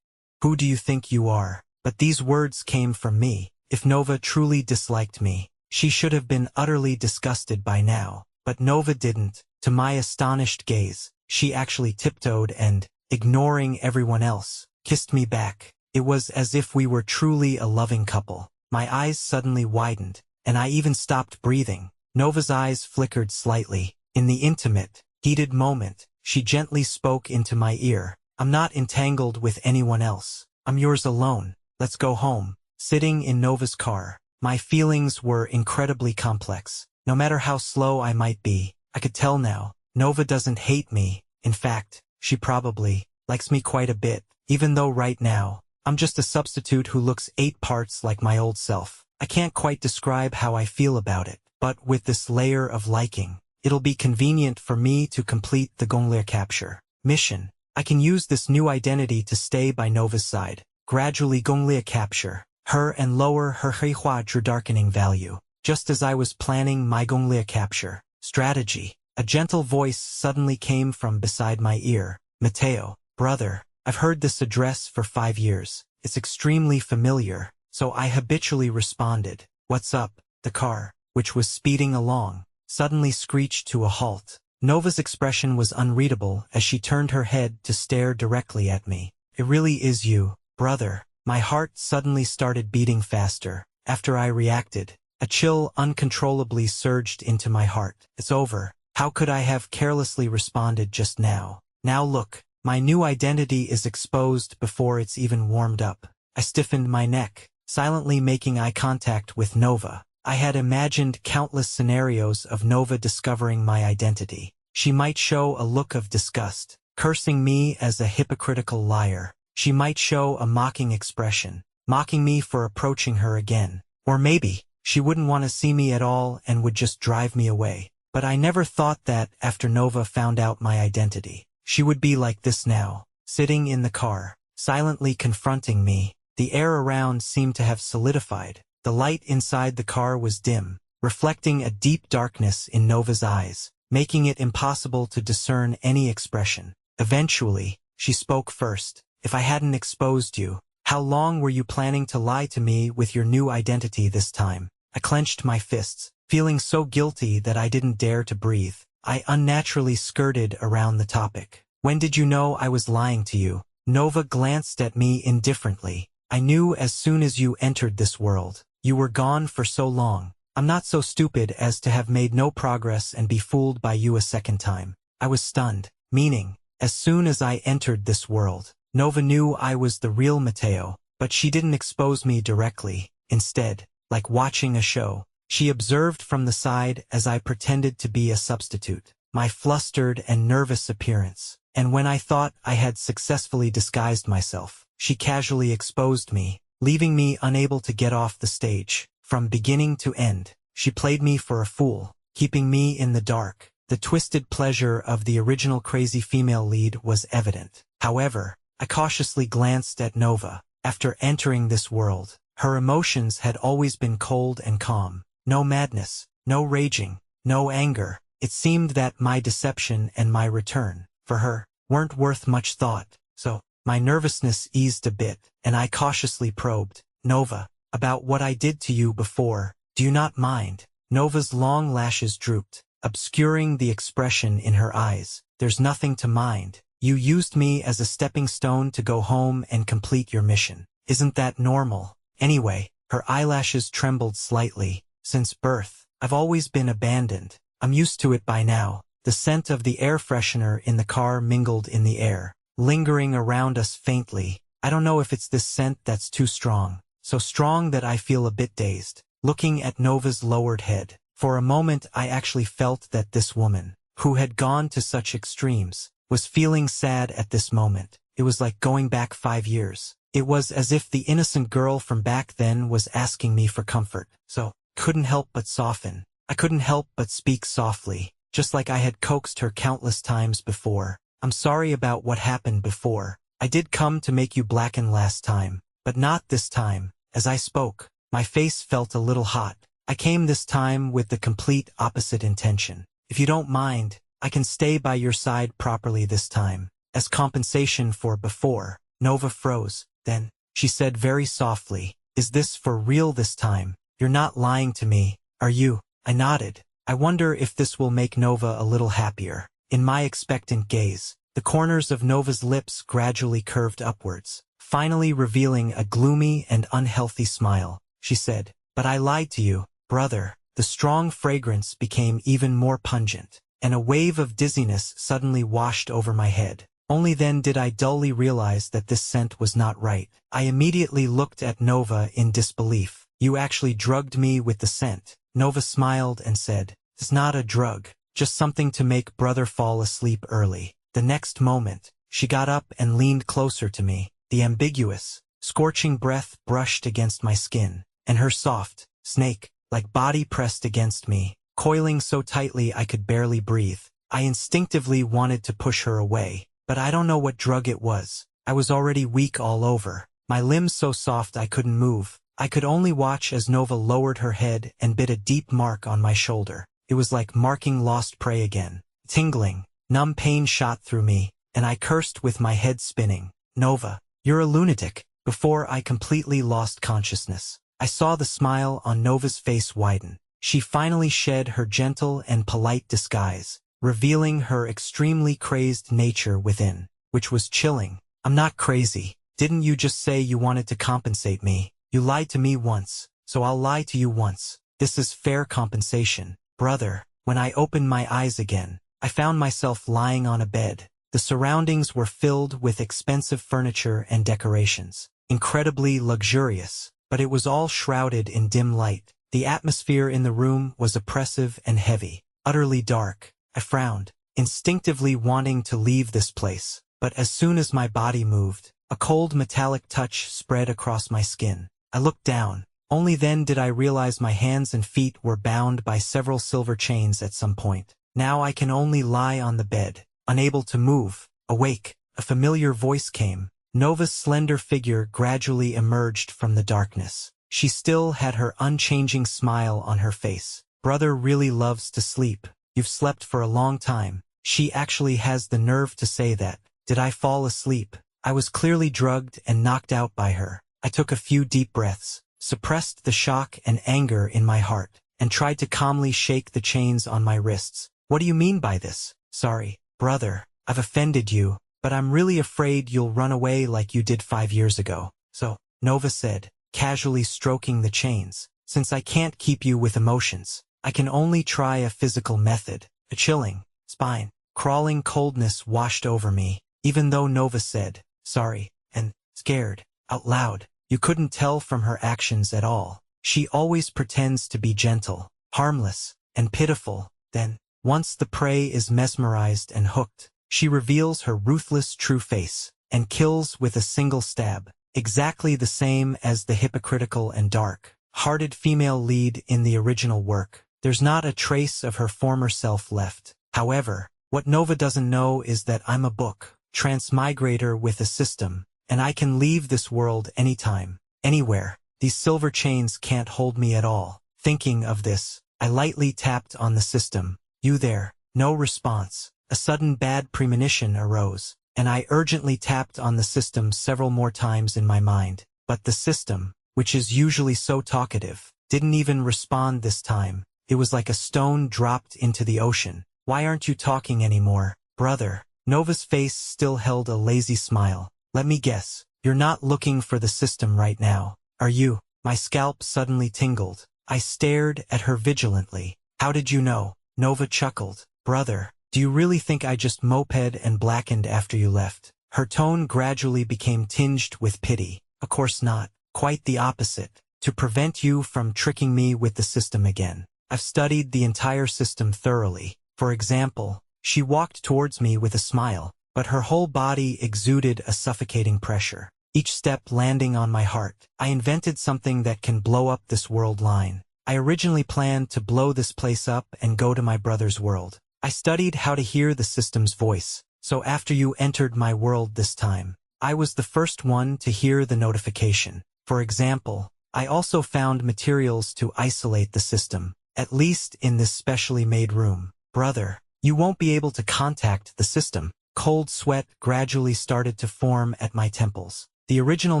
"Who do you think you are?" But these words came from me. If Nova truly disliked me, she should have been utterly disgusted by now. But Nova didn't. To my astonished gaze, she actually tiptoed and, ignoring everyone else, kissed me back. It was as if we were truly a loving couple. My eyes suddenly widened, and I even stopped breathing. Nova's eyes flickered slightly. In the intimate, heated moment, she gently spoke into my ear. I'm not entangled with anyone else. I'm yours alone. Let's go home. Sitting in Nova's car, my feelings were incredibly complex. No matter how slow I might be, I could tell now, Nova doesn't hate me. In fact, she probably likes me quite a bit, even though right now, I'm just a substitute who looks 8 parts like my old self. I can't quite describe how I feel about it, but with this layer of liking, it'll be convenient for me to complete the Gonglia capture mission. I can use this new identity to stay by Nova's side, gradually Gonglia capture her and lower her heihua darkening value. Just as I was planning my Gonglia capture strategy, a gentle voice suddenly came from beside my ear. Mateo, brother, I've heard this address for 5 years. It's extremely familiar, so I habitually responded. What's up? The car, which was speeding along, suddenly screeched to a halt. Nova's expression was unreadable as she turned her head to stare directly at me. It really is you, brother. My heart suddenly started beating faster. After I reacted, a chill uncontrollably surged into my heart. It's over. How could I have carelessly responded just now? Now look, my new identity is exposed before it's even warmed up. I stiffened my neck, silently making eye contact with Nova. I had imagined countless scenarios of Nova discovering my identity. She might show a look of disgust, cursing me as a hypocritical liar. She might show a mocking expression, mocking me for approaching her again. Or maybe, she wouldn't want to see me at all and would just drive me away. But I never thought that after Nova found out my identity, she would be like this now, sitting in the car, silently confronting me. The air around seemed to have solidified. The light inside the car was dim, reflecting a deep darkness in Nova's eyes, making it impossible to discern any expression. Eventually, she spoke first. If I hadn't exposed you, how long were you planning to lie to me with your new identity this time? I clenched my fists, feeling so guilty that I didn't dare to breathe. I unnaturally skirted around the topic. When did you know I was lying to you? Nova glanced at me indifferently. I knew as soon as you entered this world. You were gone for so long. I'm not so stupid as to have made no progress and be fooled by you a second time. I was stunned, meaning, as soon as I entered this world, Nova knew I was the real Mateo, but she didn't expose me directly. Instead, like watching a show, she observed from the side as I pretended to be a substitute, my flustered and nervous appearance. And when I thought I had successfully disguised myself, she casually exposed me, leaving me unable to get off the stage. From beginning to end, she played me for a fool, keeping me in the dark. The twisted pleasure of the original crazy female lead was evident. However, I cautiously glanced at Nova. After entering this world, her emotions had always been cold and calm. No madness, no raging, no anger. It seemed that my deception and my return, for her, weren't worth much thought. So, my nervousness eased a bit, and I cautiously probed. Nova, about what I did to you before, do you not mind? Nova's long lashes drooped, obscuring the expression in her eyes. There's nothing to mind. You used me as a stepping stone to go home and complete your mission. Isn't that normal? Anyway, her eyelashes trembled slightly. Since birth, I've always been abandoned. I'm used to it by now. The scent of the air freshener in the car mingled in the air, lingering around us faintly. I don't know if it's this scent that's too strong. So strong that I feel a bit dazed. Looking at Nova's lowered head, for a moment I actually felt that this woman, who had gone to such extremes, was feeling sad at this moment. It was like going back 5 years. It was as if the innocent girl from back then was asking me for comfort. So, couldn't help but soften. I couldn't help but speak softly, just like I had coaxed her countless times before. I'm sorry about what happened before. I did come to make you blacken last time, but not this time. As I spoke, my face felt a little hot. I came this time with the complete opposite intention. If you don't mind, I can stay by your side properly this time. As compensation for before. Nova froze. Then, she said very softly, is this for real this time? You're not lying to me, are you? I nodded. I wonder if this will make Nova a little happier. In my expectant gaze, the corners of Nova's lips gradually curved upwards, finally revealing a gloomy and unhealthy smile. She said, but I lied to you, brother. The strong fragrance became even more pungent, and a wave of dizziness suddenly washed over my head. Only then did I dully realize that this scent was not right. I immediately looked at Nova in disbelief. You actually drugged me with the scent. Nova smiled and said, it's not a drug, just something to make brother fall asleep early. The next moment, She got up and leaned closer to me. The ambiguous, scorching breath brushed against my skin, and her soft, snake-like body pressed against me, coiling so tightly I could barely breathe. I instinctively wanted to push her away, but I don't know what drug it was. I was already weak all over, my limbs so soft I couldn't move. I could only watch as Nova lowered her head and bit a deep mark on my shoulder. It was like marking lost prey again. Tingling, numb pain shot through me, and I cursed with my head spinning. "Nova, you're a lunatic." Before I completely lost consciousness, I saw the smile on Nova's face widen. She finally shed her gentle and polite disguise, revealing her extremely crazed nature within, which was chilling. "I'm not crazy. Didn't you just say you wanted to compensate me? You lied to me once, so I'll lie to you once. This is fair compensation, brother." When I opened my eyes again, I found myself lying on a bed. The surroundings were filled with expensive furniture and decorations, incredibly luxurious, but it was all shrouded in dim light. The atmosphere in the room was oppressive and heavy, utterly dark. I frowned, instinctively wanting to leave this place, but as soon as my body moved, a cold metallic touch spread across my skin. I looked down. Only then did I realize my hands and feet were bound by several silver chains at some point. Now I can only lie on the bed, unable to move. "Awake," a familiar voice came. Nova's slender figure gradually emerged from the darkness. She still had her unchanging smile on her face. "Brother really loves to sleep. You've slept for a long time." She actually has the nerve to say that. Did I fall asleep? I was clearly drugged and knocked out by her. I took a few deep breaths, suppressed the shock and anger in my heart, and tried to calmly shake the chains on my wrists. "What do you mean by this?" "Sorry, brother, I've offended you, but I'm really afraid you'll run away like you did 5 years ago." "So," Nova said, casually stroking the chains, "since I can't keep you with emotions, I can only try a physical method." A chilling, spine-crawling coldness washed over me, even though Nova said, "Sorry," and scared, out loud. You couldn't tell from her actions at all. She always pretends to be gentle, harmless, and pitiful. Then, once the prey is mesmerized and hooked, she reveals her ruthless true face, and kills with a single stab, exactly the same as the hypocritical and dark-hearted female lead in the original work. There's not a trace of her former self left. However, what Nova doesn't know is that I'm a book transmigrator with a system, and I can leave this world anytime, anywhere. These silver chains can't hold me at all. Thinking of this, I lightly tapped on the system. "You there?" No response. A sudden bad premonition arose, and I urgently tapped on the system several more times in my mind. But the system, which is usually so talkative, didn't even respond this time. It was like a stone dropped into the ocean. "Why aren't you talking anymore, brother?" Nova's face still held a lazy smile. "Let me guess, you're not looking for the system right now, are you?" My scalp suddenly tingled. I stared at her vigilantly. "How did you know?" Nova chuckled. "Brother, do you really think I just moped and blackened after you left?" Her tone gradually became tinged with pity. "Of course not. Quite the opposite. To prevent you from tricking me with the system again. I've studied the entire system thoroughly. For example," she walked towards me with a smile, but her whole body exuded a suffocating pressure, each step landing on my heart. "I invented something that can blow up this world line. I originally planned to blow this place up and go to my brother's world. I studied how to hear the system's voice, so after you entered my world this time, I was the first one to hear the notification. For example, I also found materials to isolate the system, at least in this specially made room. Brother, you won't be able to contact the system." Cold sweat gradually started to form at my temples. The original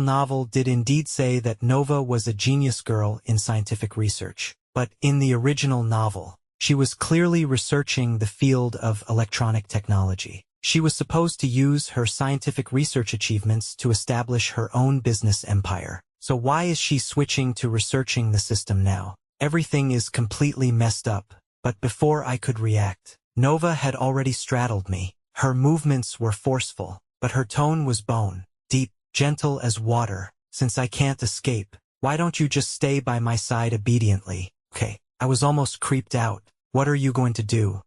novel did indeed say that Nova was a genius girl in scientific research, but in the original novel, she was clearly researching the field of electronic technology. She was supposed to use her scientific research achievements to establish her own business empire. So why is she switching to researching the system now? Everything is completely messed up. But before I could react, Nova had already straddled me. Her movements were forceful, but her tone was bone, deep, gentle as water. "Since I can't escape, why don't you just stay by my side obediently?" "Okay." I was almost creeped out. "What are you going to do?"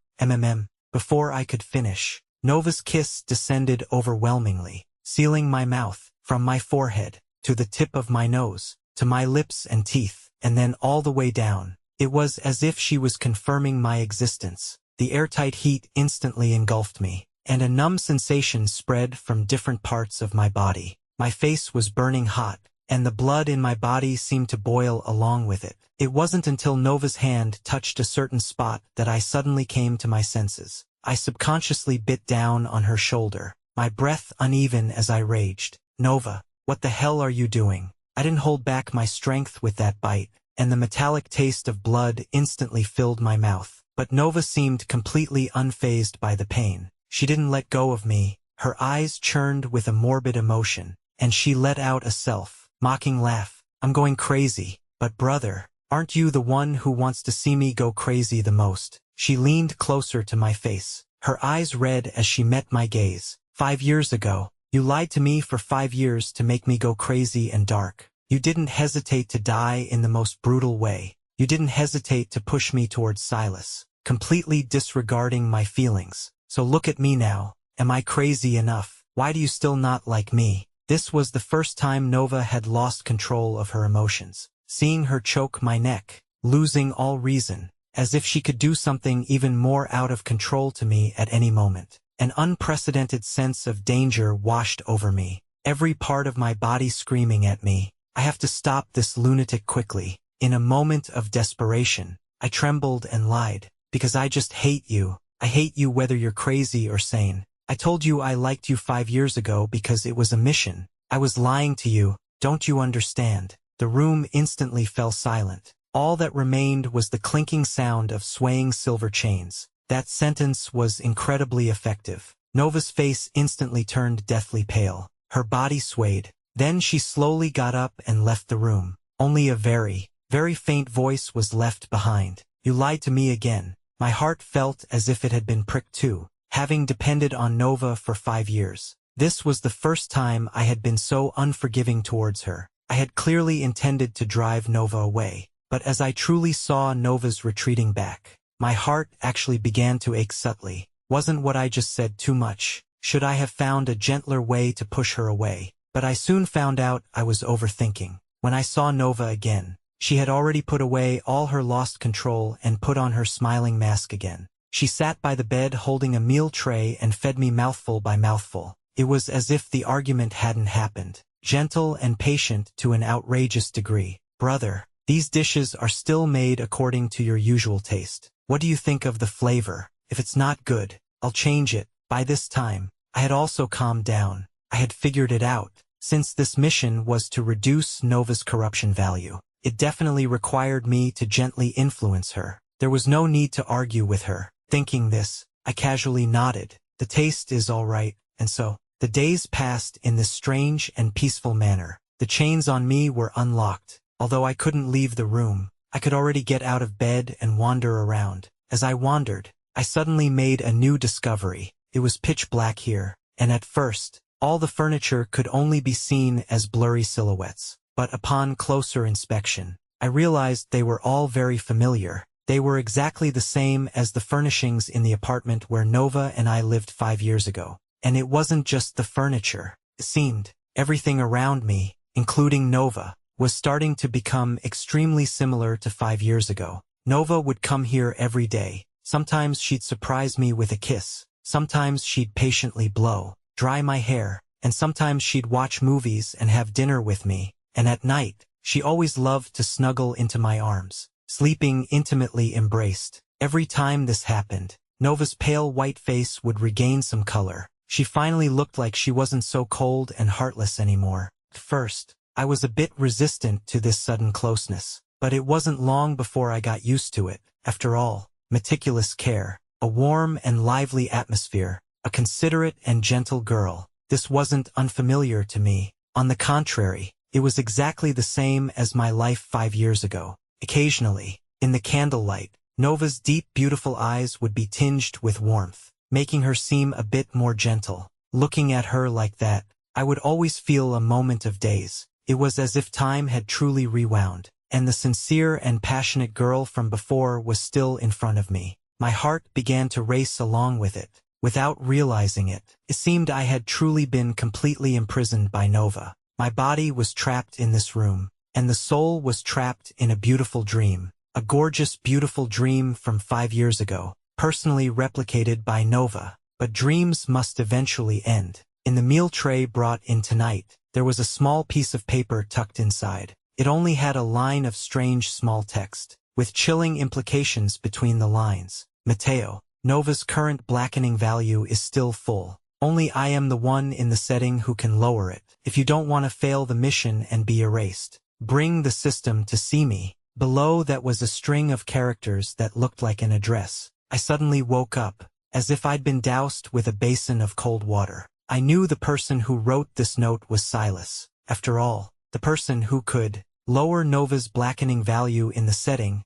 Before I could finish, Nova's kiss descended overwhelmingly, sealing my mouth, from my forehead, to the tip of my nose, to my lips and teeth, and then all the way down. It was as if she was confirming my existence. The airtight heat instantly engulfed me, and a numb sensation spread from different parts of my body. My face was burning hot, and the blood in my body seemed to boil along with it. It wasn't until Nova's hand touched a certain spot that I suddenly came to my senses. I subconsciously bit down on her shoulder, my breath uneven as I raged. "Nova, what the hell are you doing?" I didn't hold back my strength with that bite, and the metallic taste of blood instantly filled my mouth. But Nova seemed completely unfazed by the pain. She didn't let go of me, her eyes churned with a morbid emotion, and she let out a self-mocking laugh. "I'm going crazy, but brother, aren't you the one who wants to see me go crazy the most?" She leaned closer to my face, her eyes red as she met my gaze. "5 years ago, you lied to me for 5 years to make me go crazy and dark. You didn't hesitate to die in the most brutal way. You didn't hesitate to push me towards Silas, completely disregarding my feelings. So look at me now. Am I crazy enough? Why do you still not like me?" This was the first time Nova had lost control of her emotions. Seeing her choke my neck, losing all reason, as if she could do something even more out of control to me at any moment. An unprecedented sense of danger washed over me, every part of my body screaming at me, "I have to stop this lunatic quickly." In a moment of desperation, I trembled and lied, "Because I just hate you. I hate you whether you're crazy or sane. I told you I liked you 5 years ago because it was a mission. I was lying to you, don't you understand?" The room instantly fell silent. All that remained was the clinking sound of swaying silver chains. That sentence was incredibly effective. Nova's face instantly turned deathly pale. Her body swayed. Then she slowly got up and left the room. Only a very, very faint voice was left behind. "You lied to me again." My heart felt as if it had been pricked too, having depended on Nova for 5 years. This was the first time I had been so unforgiving towards her. I had clearly intended to drive Nova away, but as I truly saw Nova's retreating back, my heart actually began to ache subtly. Wasn't what I just said too much? Should I have found a gentler way to push her away? But I soon found out I was overthinking. When I saw Nova again, she had already put away all her lost control and put on her smiling mask again. She sat by the bed holding a meal tray and fed me mouthful by mouthful. It was as if the argument hadn't happened. Gentle and patient to an outrageous degree. "Brother, these dishes are still made according to your usual taste. What do you think of the flavor? If it's not good, I'll change it." By this time, I had also calmed down. I had figured it out. Since this mission was to reduce Nova's corruption value, it definitely required me to gently influence her. There was no need to argue with her. Thinking this, I casually nodded. "The taste is all right." And so, the days passed in this strange and peaceful manner. The chains on me were unlocked. Although I couldn't leave the room, I could already get out of bed and wander around. As I wandered, I suddenly made a new discovery. It was pitch black here, and at first, all the furniture could only be seen as blurry silhouettes. But upon closer inspection, I realized they were all very familiar. They were exactly the same as the furnishings in the apartment where Nova and I lived 5 years ago. And it wasn't just the furniture. It seemed everything around me, including Nova, was starting to become extremely similar to 5 years ago. Nova would come here every day. Sometimes she'd surprise me with a kiss. Sometimes she'd patiently blow dry my hair. And sometimes she'd watch movies and have dinner with me. And at night, she always loved to snuggle into my arms, sleeping intimately embraced. Every time this happened, Nova's pale white face would regain some color. She finally looked like she wasn't so cold and heartless anymore. At first, I was a bit resistant to this sudden closeness, but it wasn't long before I got used to it. After all, meticulous care, a warm and lively atmosphere, a considerate and gentle girl. This wasn't unfamiliar to me. On the contrary, it was exactly the same as my life 5 years ago. Occasionally, in the candlelight, Nova's deep, beautiful eyes would be tinged with warmth, making her seem a bit more gentle. Looking at her like that, I would always feel a moment of daze. It was as if time had truly rewound, and the sincere and passionate girl from before was still in front of me. My heart began to race along with it. Without realizing it, it seemed I had truly been completely imprisoned by Nova. My body was trapped in this room, and the soul was trapped in a beautiful dream. A gorgeous, beautiful dream from 5 years ago, personally replicated by Nova. But dreams must eventually end. In the meal tray brought in tonight, there was a small piece of paper tucked inside. It only had a line of strange small text, with chilling implications between the lines. Mateo, Nova's current blackening value is still full. Only I am the one in the setting who can lower it. If you don't want to fail the mission and be erased, bring the system to see me. Below that was a string of characters that looked like an address. I suddenly woke up, as if I'd been doused with a basin of cold water. I knew the person who wrote this note was Silas. After all, the person who could lower Nova's blackening value in the setting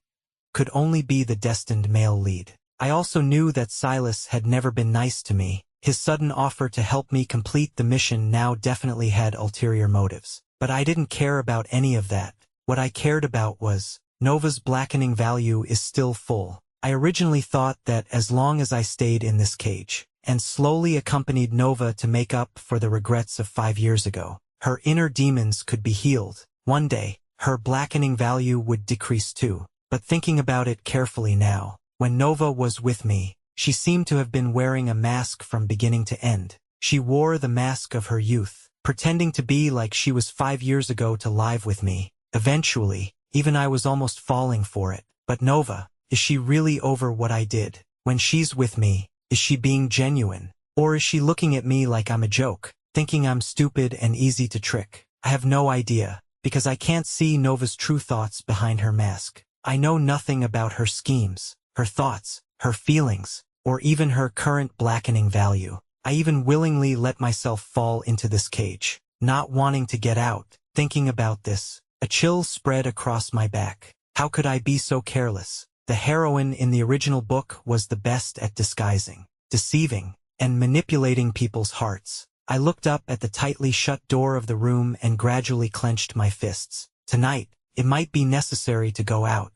could only be the destined male lead. I also knew that Silas had never been nice to me. His sudden offer to help me complete the mission now definitely had ulterior motives. But I didn't care about any of that. What I cared about was, Nova's blackening value is still full. I originally thought that as long as I stayed in this cage, and slowly accompanied Nova to make up for the regrets of 5 years ago, her inner demons could be healed. One day, her blackening value would decrease too. But thinking about it carefully now, when Nova was with me, she seemed to have been wearing a mask from beginning to end. She wore the mask of her youth, pretending to be like she was 5 years ago to live with me. Eventually, even I was almost falling for it. But Nova, is she really over what I did? When she's with me, is she being genuine? Or is she looking at me like I'm a joke, thinking I'm stupid and easy to trick? I have no idea, because I can't see Nova's true thoughts behind her mask. I know nothing about her schemes, her thoughts, her feelings, or even her current blackening value. I even willingly let myself fall into this cage, not wanting to get out. Thinking about this, a chill spread across my back. How could I be so careless? The heroine in the original book was the best at disguising, deceiving, and manipulating people's hearts. I looked up at the tightly shut door of the room and gradually clenched my fists. Tonight, it might be necessary to go out.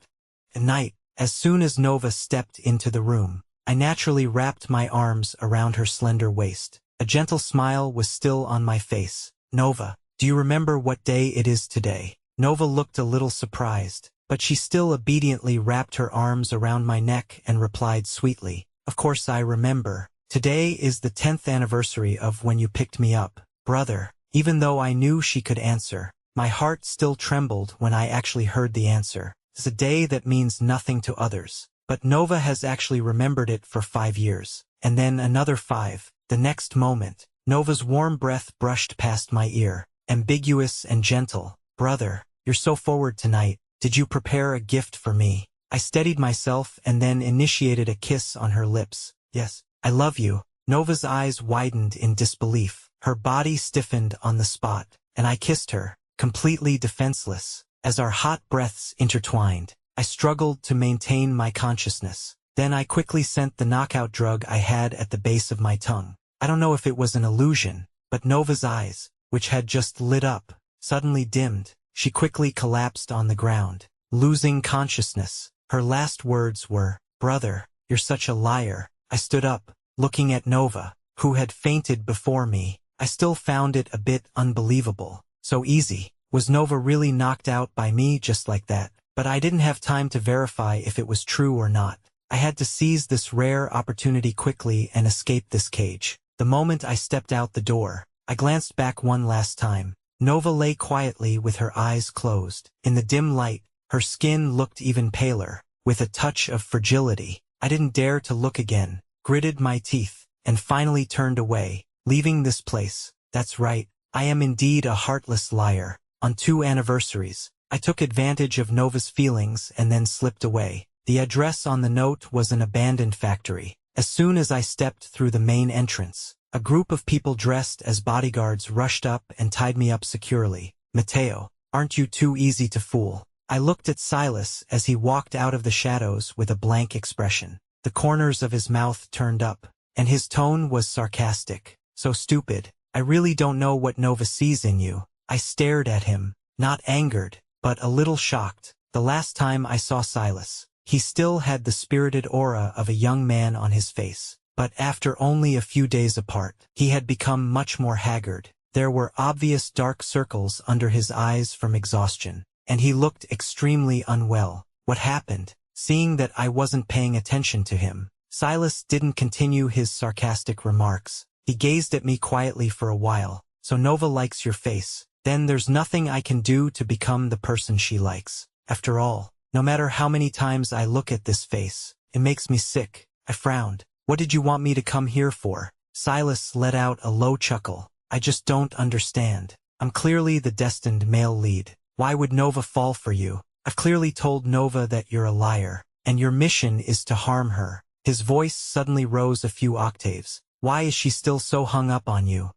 At night, as soon as Nova stepped into the room, I naturally wrapped my arms around her slender waist. A gentle smile was still on my face. Nova, do you remember what day it is today? Nova looked a little surprised, but she still obediently wrapped her arms around my neck and replied sweetly, "Of course I remember. Today is the 10th anniversary of when you picked me up, brother." Even though I knew she could answer, my heart still trembled when I actually heard the answer. It's a day that means nothing to others, but Nova has actually remembered it for 5 years, and then another 5. The next moment, Nova's warm breath brushed past my ear, ambiguous and gentle. "Brother, you're so forward tonight. Did you prepare a gift for me?" I steadied myself and then initiated a kiss on her lips. "Yes, I love you." Nova's eyes widened in disbelief. Her body stiffened on the spot, and I kissed her, completely defenseless. As our hot breaths intertwined, I struggled to maintain my consciousness. Then I quickly sent the knockout drug I had at the base of my tongue. I don't know if it was an illusion, but Nova's eyes, which had just lit up, suddenly dimmed. She quickly collapsed on the ground, losing consciousness. Her last words were, "Brother, you're such a liar." I stood up, looking at Nova, who had fainted before me. I still found it a bit unbelievable. So easy. Was Nova really knocked out by me just like that? But I didn't have time to verify if it was true or not. I had to seize this rare opportunity quickly and escape this cage. The moment I stepped out the door, I glanced back one last time. Nova lay quietly with her eyes closed. In the dim light, her skin looked even paler, with a touch of fragility. I didn't dare to look again, gritted my teeth, and finally turned away, leaving this place. That's right, I am indeed a heartless liar. On 2 anniversaries, I took advantage of Nova's feelings and then slipped away. The address on the note was an abandoned factory. As soon as I stepped through the main entrance, a group of people dressed as bodyguards rushed up and tied me up securely. "Mateo, aren't you too easy to fool?" I looked at Silas as he walked out of the shadows with a blank expression. The corners of his mouth turned up, and his tone was sarcastic. "So stupid. I really don't know what Nova sees in you." I stared at him, not angered, but a little shocked. The last time I saw Silas, he still had the spirited aura of a young man on his face. but after only a few days apart, he had become much more haggard. There were obvious dark circles under his eyes from exhaustion, and he looked extremely unwell. What happened? Seeing that I wasn't paying attention to him, Silas didn't continue his sarcastic remarks. He gazed at me quietly for a while. So Nova likes your face. Then there's nothing I can do to become the person she likes. After all, no matter how many times I look at this face, it makes me sick. I frowned. What did you want me to come here for? Silas let out a low chuckle. I just don't understand. I'm clearly the destined male lead. Why would Nova fall for you? I've clearly told Nova that you're a liar, and your mission is to harm her. His voice suddenly rose a few octaves. Why is she still so hung up on you?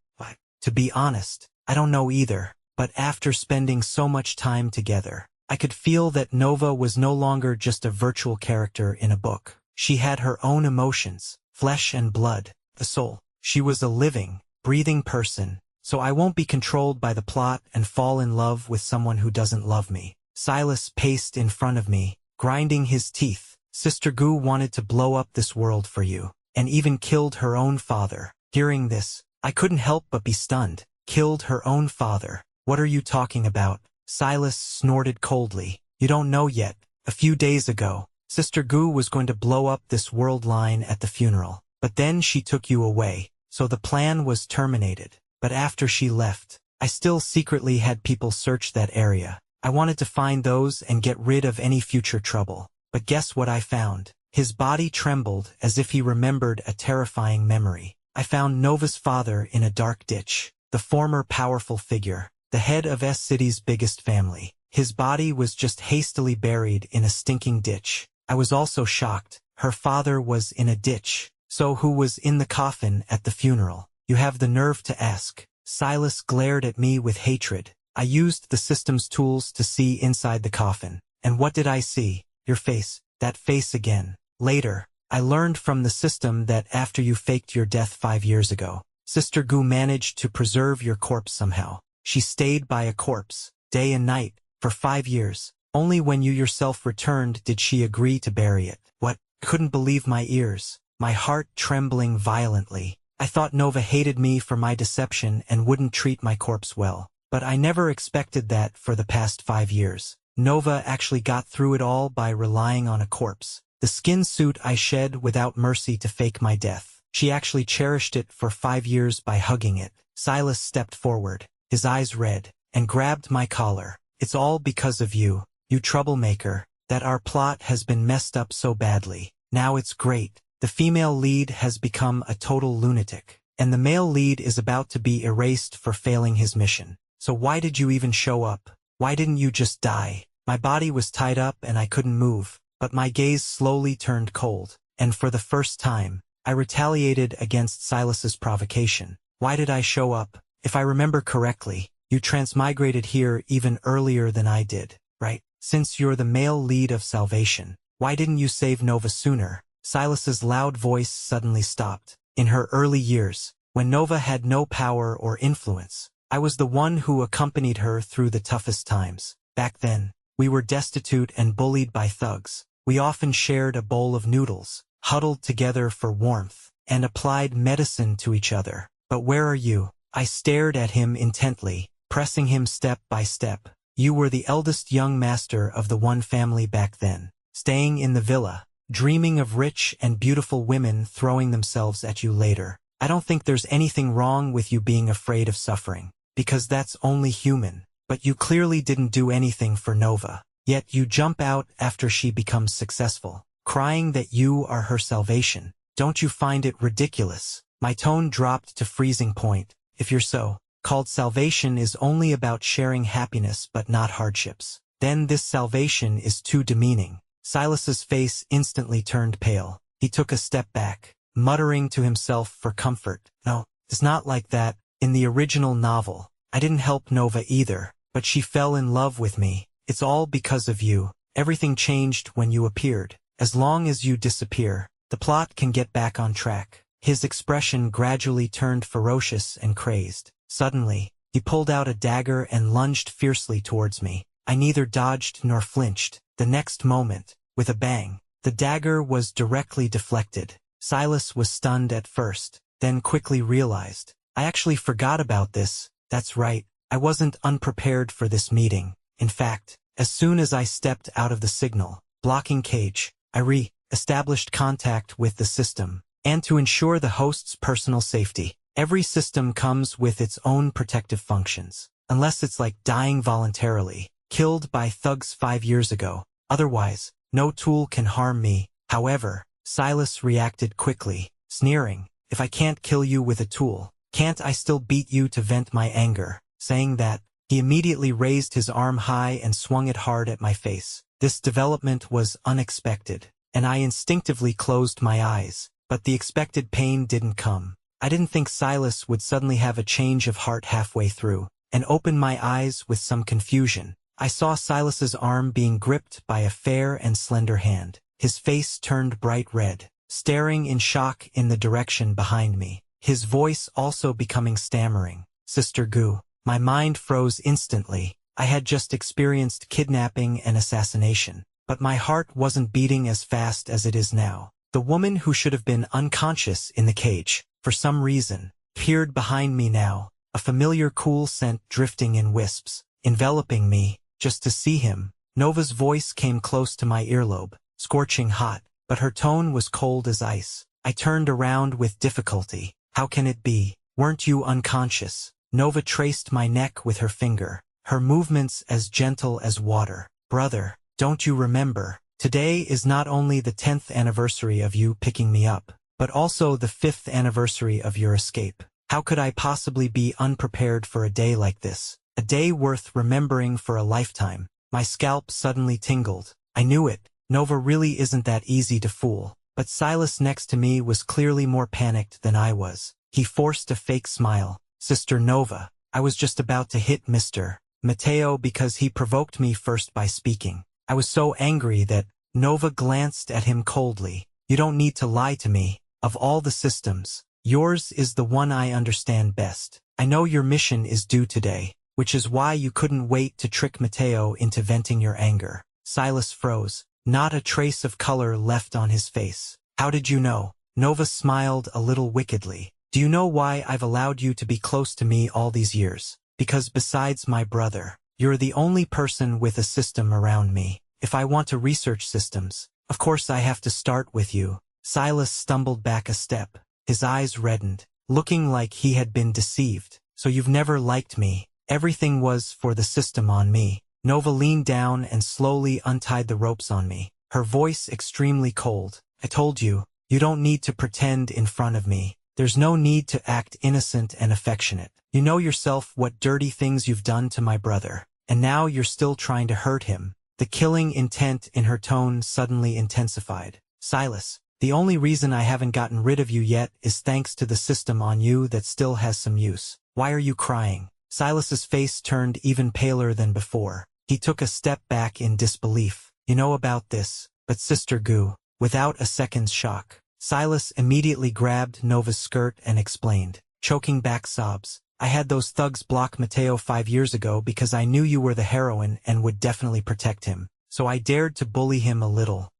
To be honest, I don't know either, but after spending so much time together, I could feel that Nova was no longer just a virtual character in a book. She had her own emotions, flesh and blood, the soul. She was a living, breathing person, so I won't be controlled by the plot and fall in love with someone who doesn't love me. Silas paced in front of me, grinding his teeth. Sister Gu wanted to blow up this world for you, and even killed her own father. Hearing this, I couldn't help but be stunned. Killed her own father. What are you talking about? Silas snorted coldly. You don't know yet. A few days ago, Sister Gu was going to blow up this world line at the funeral. But then she took you away, so the plan was terminated. But after she left, I still secretly had people search that area. I wanted to find those and get rid of any future trouble. But guess what I found? His body trembled as if he remembered a terrifying memory. I found Nova's father in a dark ditch, the former powerful figure, the head of S-City's biggest family. His body was just hastily buried in a stinking ditch. I was also shocked. Her father was in a ditch. So who was in the coffin at the funeral? You have the nerve to ask. Silas glared at me with hatred. I used the system's tools to see inside the coffin. And what did I see? Your face. That face again. Later, I learned from the system that after you faked your death 5 years ago, Sister Gu managed to preserve your corpse somehow. She stayed by a corpse, day and night, for 5 years. Only when you yourself returned did she agree to bury it. What? Couldn't believe my ears. My heart trembling violently. I thought Nova hated me for my deception and wouldn't treat my corpse well. But I never expected that for the past 5 years. Nova actually got through it all by relying on a corpse. The skin suit I shed without mercy to fake my death. She actually cherished it for 5 years by hugging it. Silas stepped forward, his eyes red, and grabbed my collar. It's all because of you, you troublemaker, that our plot has been messed up so badly. Now it's great. The female lead has become a total lunatic, and the male lead is about to be erased for failing his mission. So why did you even show up? Why didn't you just die? My body was tied up and I couldn't move. But my gaze slowly turned cold, and for the first time, I retaliated against Silas's provocation. Why did I show up? If I remember correctly, you transmigrated here even earlier than I did, right? Since you're the male lead of salvation, why didn't you save Nova sooner? Silas's loud voice suddenly stopped. In her early years, when Nova had no power or influence, I was the one who accompanied her through the toughest times. Back then, we were destitute and bullied by thugs. We often shared a bowl of noodles, huddled together for warmth, and applied medicine to each other. But where are you? I stared at him intently, pressing him step by step. You were the eldest young master of the one family back then, staying in the villa, dreaming of rich and beautiful women throwing themselves at you later. I don't think there's anything wrong with you being afraid of suffering, because that's only human. But you clearly didn't do anything for Nova. Yet you jump out after she becomes successful, crying that you are her salvation. Don't you find it ridiculous? My tone dropped to freezing point. If you're so-called salvation is only about sharing happiness but not hardships, then this salvation is too demeaning. Silas's face instantly turned pale. He took a step back, muttering to himself for comfort. No, it's not like that. In the original novel, I didn't help Nova either, but she fell in love with me. It's all because of you. Everything changed when you appeared. As long as you disappear, the plot can get back on track. His expression gradually turned ferocious and crazed. Suddenly, he pulled out a dagger and lunged fiercely towards me. I neither dodged nor flinched. The next moment, with a bang, the dagger was directly deflected, Silas was stunned at first, then quickly realized. I actually forgot about this. That's right. I wasn't unprepared for this meeting. In fact, as soon as I stepped out of the signal blocking cage, I re-established contact with the system. And to ensure the host's personal safety, every system comes with its own protective functions. Unless it's like dying voluntarily, killed by thugs 5 years ago. Otherwise, no tool can harm me. However, Silas reacted quickly, sneering, "If I can't kill you with a tool, can't I still beat you to vent my anger?" Saying that, he immediately raised his arm high and swung it hard at my face. This development was unexpected, and I instinctively closed my eyes. But the expected pain didn't come. I didn't think Silas would suddenly have a change of heart halfway through, and opened my eyes with some confusion. I saw Silas's arm being gripped by a fair and slender hand. His face turned bright red, staring in shock in the direction behind me. His voice also becoming stammering. "Sister Gu." My mind froze instantly. I had just experienced kidnapping and assassination, but my heart wasn't beating as fast as it is now. The woman who should have been unconscious in the cage, for some reason, peered behind me now, a familiar cool scent drifting in wisps, enveloping me, just to see him. Nova's voice came close to my earlobe, scorching hot, but her tone was cold as ice. I turned around with difficulty. "How can it be? Weren't you unconscious?" Nova traced my neck with her finger, her movements as gentle as water. "Brother, don't you remember? Today is not only the 10th anniversary of you picking me up, but also the 5th anniversary of your escape. How could I possibly be unprepared for a day like this? A day worth remembering for a lifetime." My scalp suddenly tingled. I knew it. Nova really isn't that easy to fool. But Silas next to me was clearly more panicked than I was. He forced a fake smile. "Sister Nova, I was just about to hit Mr. Mateo because he provoked me first by speaking. I was so angry that..." Nova glanced at him coldly. "You don't need to lie to me. Of all the systems, yours is the one I understand best. I know your mission is due today, which is why you couldn't wait to trick Mateo into venting your anger." Silas froze, not a trace of color left on his face. "How did you know?" Nova smiled a little wickedly. "Do you know why I've allowed you to be close to me all these years? Because besides my brother, you're the only person with a system around me. If I want to research systems, of course I have to start with you." Silas stumbled back a step, his eyes reddened, looking like he had been deceived. "So you've never liked me. Everything was for the system on me." Nova leaned down and slowly untied the ropes on me, her voice extremely cold. "I told you, you don't need to pretend in front of me. There's no need to act innocent and affectionate. You know yourself what dirty things you've done to my brother, and now you're still trying to hurt him." The killing intent in her tone suddenly intensified. "Silas, the only reason I haven't gotten rid of you yet is thanks to the system on you that still has some use. Why are you crying?" Silas's face turned even paler than before. He took a step back in disbelief. "You know about this, but Sister Gu." Without a second's shock, Silas immediately grabbed Nova's skirt and explained, choking back sobs. "I had those thugs block Mateo 5 years ago because I knew you were the heroine and would definitely protect him. So I dared to bully him a little."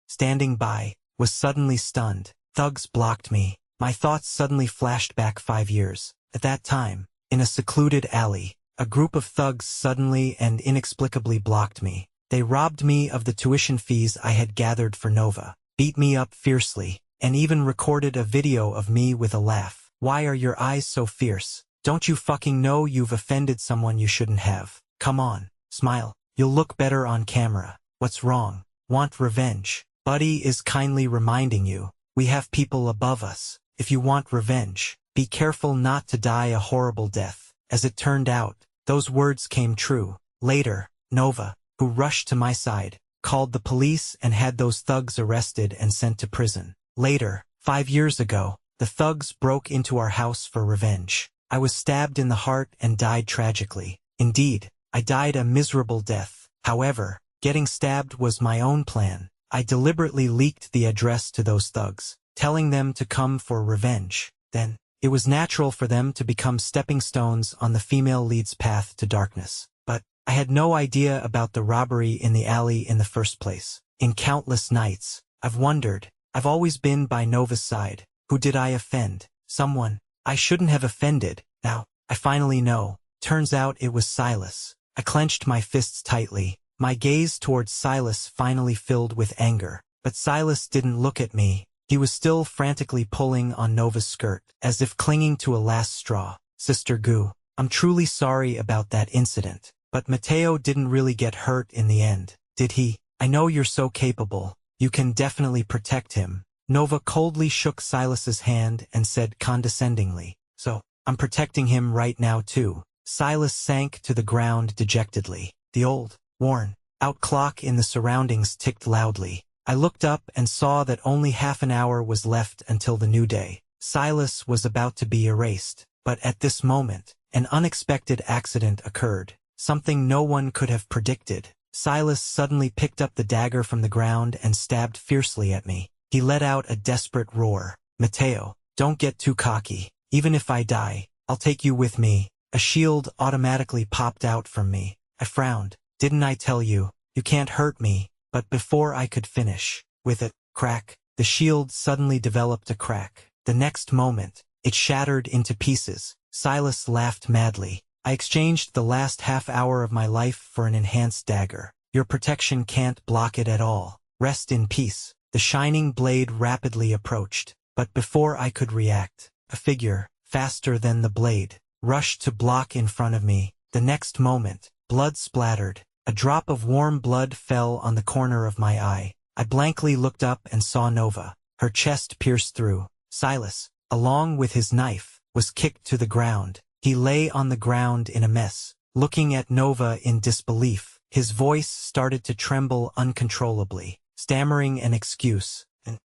Standing by, was suddenly stunned. Thugs blocked me. My thoughts suddenly flashed back 5 years. At that time, in a secluded alley, a group of thugs suddenly and inexplicably blocked me. They robbed me of the tuition fees I had gathered for Nova, beat me up fiercely, and even recorded a video of me with a laugh. "Why are your eyes so fierce? Don't you fucking know you've offended someone you shouldn't have? Come on, smile. You'll look better on camera. What's wrong? Want revenge? Buddy is kindly reminding you, we have people above us. If you want revenge, be careful not to die a horrible death." As it turned out, those words came true. Later, Nova, who rushed to my side, called the police and had those thugs arrested and sent to prison. Later, 5 years ago, the thugs broke into our house for revenge. I was stabbed in the heart and died tragically. Indeed, I died a miserable death. However, getting stabbed was my own plan. I deliberately leaked the address to those thugs, telling them to come for revenge. Then, it was natural for them to become stepping stones on the female lead's path to darkness. But I had no idea about the robbery in the alley in the first place. In countless nights, I've wondered, I've always been by Nova's side. Who did I offend? Someone I shouldn't have offended. Now, I finally know. Turns out it was Silas. I clenched my fists tightly. My gaze towards Silas finally filled with anger. But Silas didn't look at me. He was still frantically pulling on Nova's skirt, as if clinging to a last straw. Sister Gu, I'm truly sorry about that incident. But Mateo didn't really get hurt in the end, did he? I know you're so capable. You can definitely protect him. Nova coldly shook Silas's hand and said condescendingly, so, I'm protecting him right now too. Silas sank to the ground dejectedly. The old, worn-out clock in the surroundings ticked loudly. I looked up and saw that only half an hour was left until the new day. Silas was about to be erased, but at this moment, an unexpected accident occurred. Something no one could have predicted. Silas suddenly picked up the dagger from the ground and stabbed fiercely at me. He let out a desperate roar. Mateo, don't get too cocky. Even if I die, I'll take you with me. A shield automatically popped out from me. I frowned. Didn't I tell you? You can't hurt me. But before I could finish, with a crack, the shield suddenly developed a crack. The next moment, it shattered into pieces. Silas laughed madly. I exchanged the last half hour of my life for an enhanced dagger. Your protection can't block it at all. Rest in peace. The shining blade rapidly approached. But before I could react, a figure, faster than the blade, rushed to block in front of me. The next moment, blood splattered. A drop of warm blood fell on the corner of my eye. I blankly looked up and saw Nova. Her chest pierced through. Silas, along with his knife, was kicked to the ground. He lay on the ground in a mess, looking at Nova in disbelief. His voice started to tremble uncontrollably, stammering an excuse.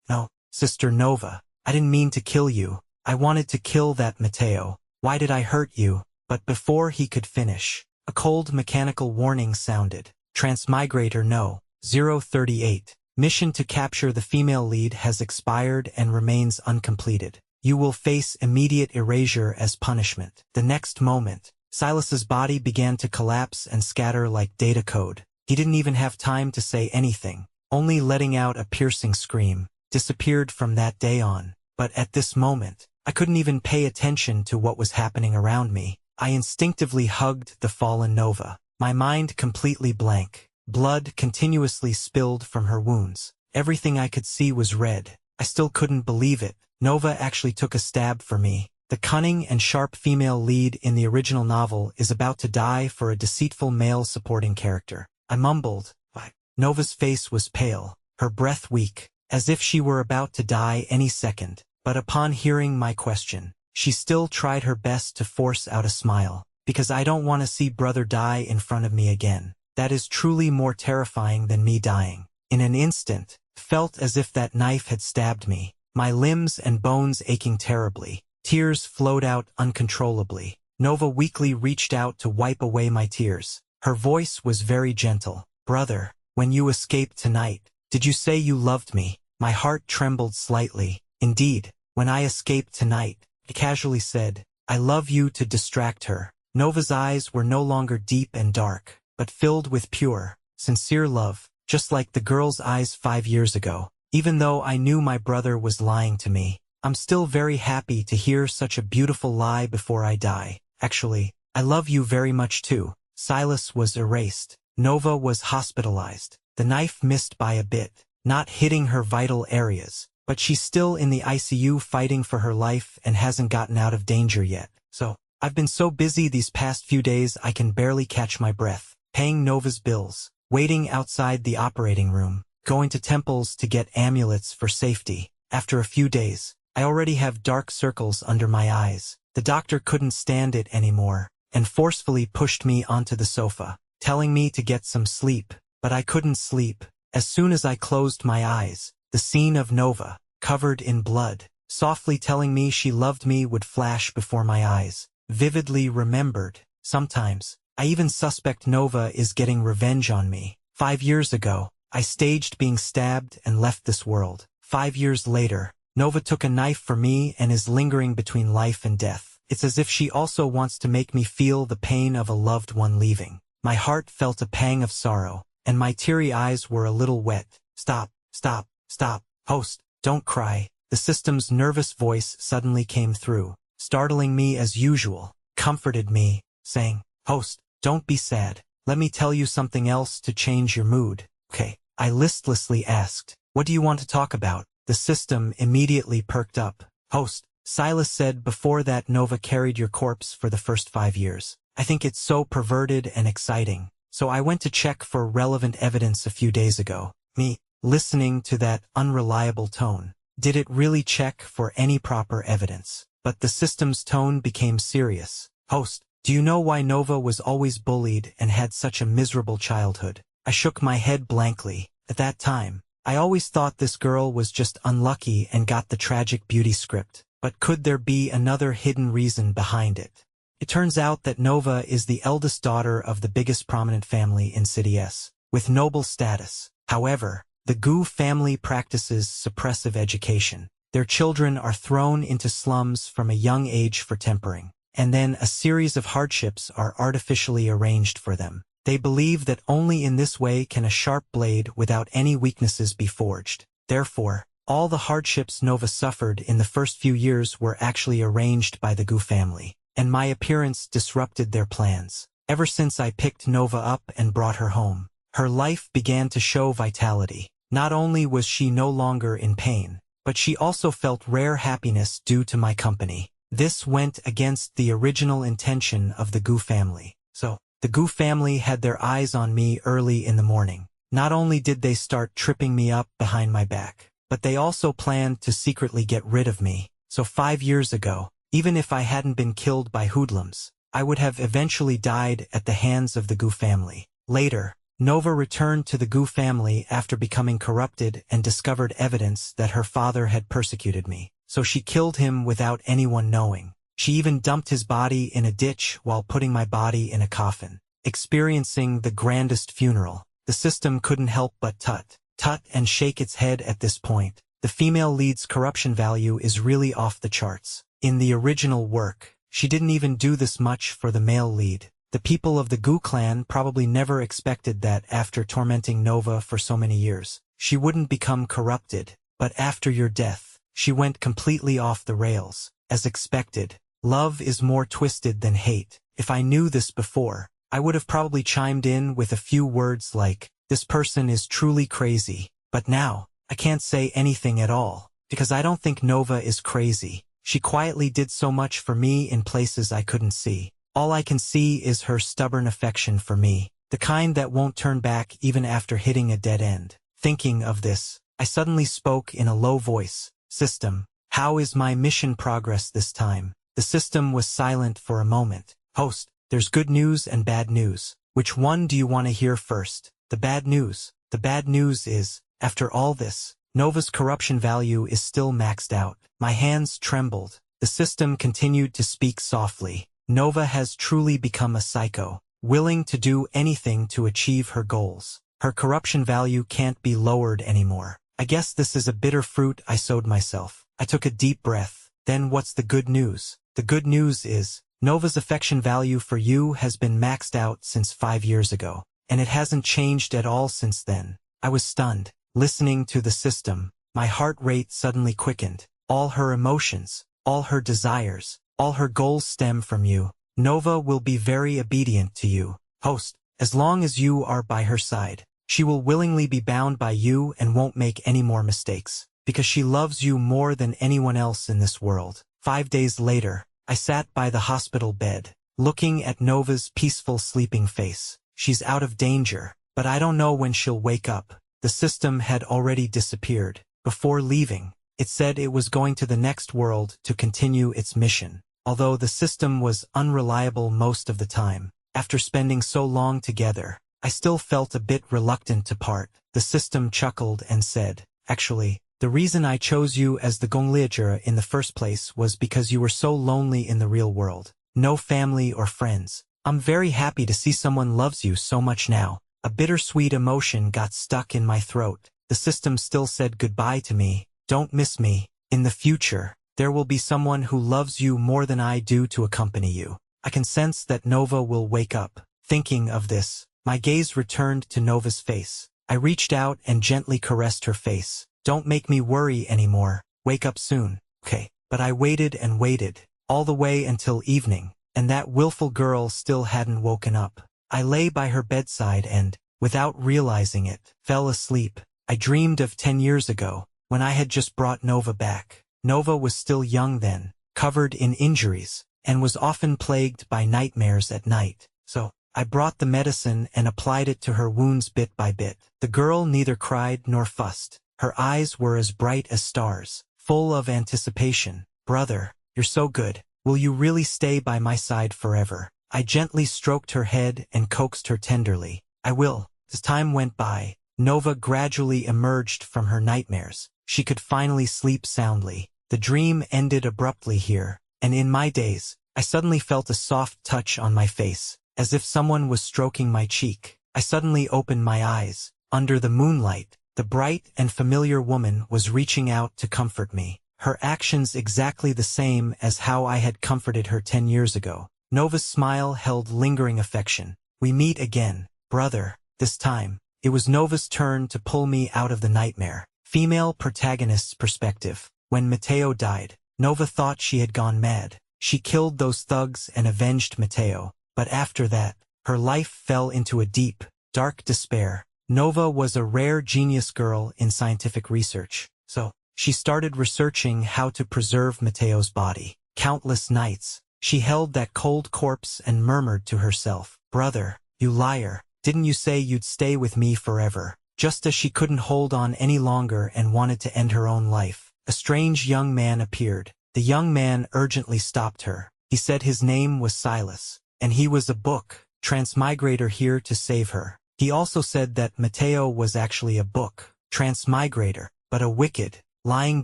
No, Sister Nova, I didn't mean to kill you. I wanted to kill that Mateo. Why did I hurt you? But before he could finish, a cold mechanical warning sounded. Transmigrator No. 038. Mission to capture the female lead has expired and remains uncompleted. You will face immediate erasure as punishment. The next moment, Silas's body began to collapse and scatter like data code. He didn't even have time to say anything, only letting out a piercing scream, disappeared from that day on. But at this moment, I couldn't even pay attention to what was happening around me. I instinctively hugged the fallen Nova, my mind completely blank. Blood continuously spilled from her wounds. Everything I could see was red. I still couldn't believe it. Nova actually took a stab for me. The cunning and sharp female lead in the original novel is about to die for a deceitful male supporting character. I mumbled. Why? Nova's face was pale, her breath weak, as if she were about to die any second. But upon hearing my question, she still tried her best to force out a smile. Because I don't want to see brother die in front of me again. That is truly more terrifying than me dying. In an instant, felt as if that knife had stabbed me, my limbs and bones aching terribly. Tears flowed out uncontrollably. Nova weakly reached out to wipe away my tears. Her voice was very gentle. Brother, when you escaped tonight, did you say you loved me? My heart trembled slightly. Indeed, when I escaped tonight, I casually said, I love you, to distract her. Nova's eyes were no longer deep and dark, but filled with pure, sincere love, just like the girl's eyes 5 years ago. Even though I knew my brother was lying to me, I'm still very happy to hear such a beautiful lie before I die. Actually, I love you very much too. Silas was erased. Nova was hospitalized. The knife missed by a bit, not hitting her vital areas, but she's still in the ICU fighting for her life and hasn't gotten out of danger yet. So, I've been so busy these past few days I can barely catch my breath, paying Nova's bills, waiting outside the operating room, going to temples to get amulets for safety. After a few days, I already have dark circles under my eyes. The doctor couldn't stand it anymore, and forcefully pushed me onto the sofa, telling me to get some sleep, but I couldn't sleep. As soon as I closed my eyes, the scene of Nova, covered in blood, softly telling me she loved me would flash before my eyes, vividly remembered. Sometimes, I even suspect Nova is getting revenge on me. 5 years ago, I staged being stabbed and left this world. 5 years later, Nova took a knife for me and is lingering between life and death. It's as if she also wants to make me feel the pain of a loved one leaving. My heart felt a pang of sorrow, and my teary eyes were a little wet. Stop, stop, stop. Host, don't cry. The system's nervous voice suddenly came through, startling me as usual, comforted me, saying, "Host, don't be sad. Let me tell you something else to change your mood." "Okay," I listlessly asked. "What do you want to talk about?" The system immediately perked up. "Host, Silas said before that Nova carried your corpse for the first 5 years. I think it's so perverted and exciting. So I went to check for relevant evidence a few days ago." Me, listening to that unreliable tone. Did it really check for any proper evidence? But the system's tone became serious. "Host, do you know why Nova was always bullied and had such a miserable childhood?" I shook my head blankly. At that time, I always thought this girl was just unlucky and got the tragic beauty script. But could there be another hidden reason behind it? It turns out that Nova is the eldest daughter of the biggest prominent family in City S, with noble status. However, the Gu family practices suppressive education. Their children are thrown into slums from a young age for tempering, and then a series of hardships are artificially arranged for them. They believe that only in this way can a sharp blade without any weaknesses be forged. Therefore, all the hardships Nova suffered in the first few years were actually arranged by the Gu family, and my appearance disrupted their plans. Ever since I picked Nova up and brought her home, her life began to show vitality. Not only was she no longer in pain, but she also felt rare happiness due to my company. This went against the original intention of the Gu family. So, the Gu family had their eyes on me early in the morning. Not only did they start tripping me up behind my back, but they also planned to secretly get rid of me. So 5 years ago, even if I hadn't been killed by hoodlums, I would have eventually died at the hands of the Gu family. Later, Nova returned to the Gu family after becoming corrupted and discovered evidence that her father had persecuted me. So she killed him without anyone knowing. She even dumped his body in a ditch while putting my body in a coffin. Experiencing the grandest funeral, the system couldn't help but tut and shake its head at this point. The female lead's corruption value is really off the charts. In the original work, she didn't even do this much for the male lead. The people of the Gu clan probably never expected that after tormenting Nova for so many years, she wouldn't become corrupted. But after your death, she went completely off the rails. As expected, love is more twisted than hate. If I knew this before, I would have probably chimed in with a few words like, "This person is truly crazy." But now, I can't say anything at all, because I don't think Nova is crazy. She quietly did so much for me in places I couldn't see. All I can see is her stubborn affection for me, the kind that won't turn back even after hitting a dead end. Thinking of this, I suddenly spoke in a low voice. "System, how is my mission progress this time?" The system was silent for a moment. "Host, there's good news and bad news. Which one do you want to hear first?" "The bad news. The bad news is, after all this, Nova's corruption value is still maxed out." My hands trembled. The system continued to speak softly. "Nova has truly become a psycho, willing to do anything to achieve her goals. Her corruption value can't be lowered anymore. I guess this is a bitter fruit I sowed myself." I took a deep breath. "Then what's the good news?" "The good news is, Nova's affection value for you has been maxed out since 5 years ago, and it hasn't changed at all since then." I was stunned. Listening to the system, my heart rate suddenly quickened. All her emotions, all her desires, all her goals stem from you. Nova will be very obedient to you, host, as long as you are by her side. She will willingly be bound by you and won't make any more mistakes, because she loves you more than anyone else in this world. 5 days later, I sat by the hospital bed, looking at Nova's peaceful sleeping face. She's out of danger, but I don't know when she'll wake up. The system had already disappeared. Before leaving, it said it was going to the next world to continue its mission. Although the system was unreliable most of the time, after spending so long together, I still felt a bit reluctant to part. The system chuckled and said, "Actually, the reason I chose you as the Gongliager in the first place was because you were so lonely in the real world. No family or friends. I'm very happy to see someone loves you so much now." A bittersweet emotion got stuck in my throat. The system still said goodbye to me. "Don't miss me. In the future, there will be someone who loves you more than I do to accompany you." I can sense that Nova will wake up. Thinking of this, my gaze returned to Nova's face. I reached out and gently caressed her face. Don't make me worry anymore. Wake up soon. Okay. But I waited and waited, all the way until evening, and that willful girl still hadn't woken up. I lay by her bedside and, without realizing it, fell asleep. I dreamed of 10 years ago, when I had just brought Nova back. Nova was still young then, covered in injuries, and was often plagued by nightmares at night. So, I brought the medicine and applied it to her wounds bit by bit. The girl neither cried nor fussed. Her eyes were as bright as stars, full of anticipation. Brother, you're so good. Will you really stay by my side forever? I gently stroked her head and coaxed her tenderly. I will. As time went by, Nova gradually emerged from her nightmares. She could finally sleep soundly. The dream ended abruptly here, and in my daze, I suddenly felt a soft touch on my face, as if someone was stroking my cheek. I suddenly opened my eyes. Under the moonlight, the bright and familiar woman was reaching out to comfort me. Her actions exactly the same as how I had comforted her 10 years ago. Nova's smile held lingering affection. We meet again, brother. This time, it was Nova's turn to pull me out of the nightmare. Female protagonist's perspective. When Matteo died, Nova thought she had gone mad. She killed those thugs and avenged Matteo. But after that, her life fell into a deep, dark despair. Nova was a rare genius girl in scientific research. So, she started researching how to preserve Matteo's body. Countless nights, she held that cold corpse and murmured to herself, "Brother, you liar, didn't you say you'd stay with me forever?" Just as she couldn't hold on any longer and wanted to end her own life, a strange young man appeared. The young man urgently stopped her. He said his name was Silas, and he was a book transmigrator here to save her. He also said that Matteo was actually a book transmigrator, but a wicked, lying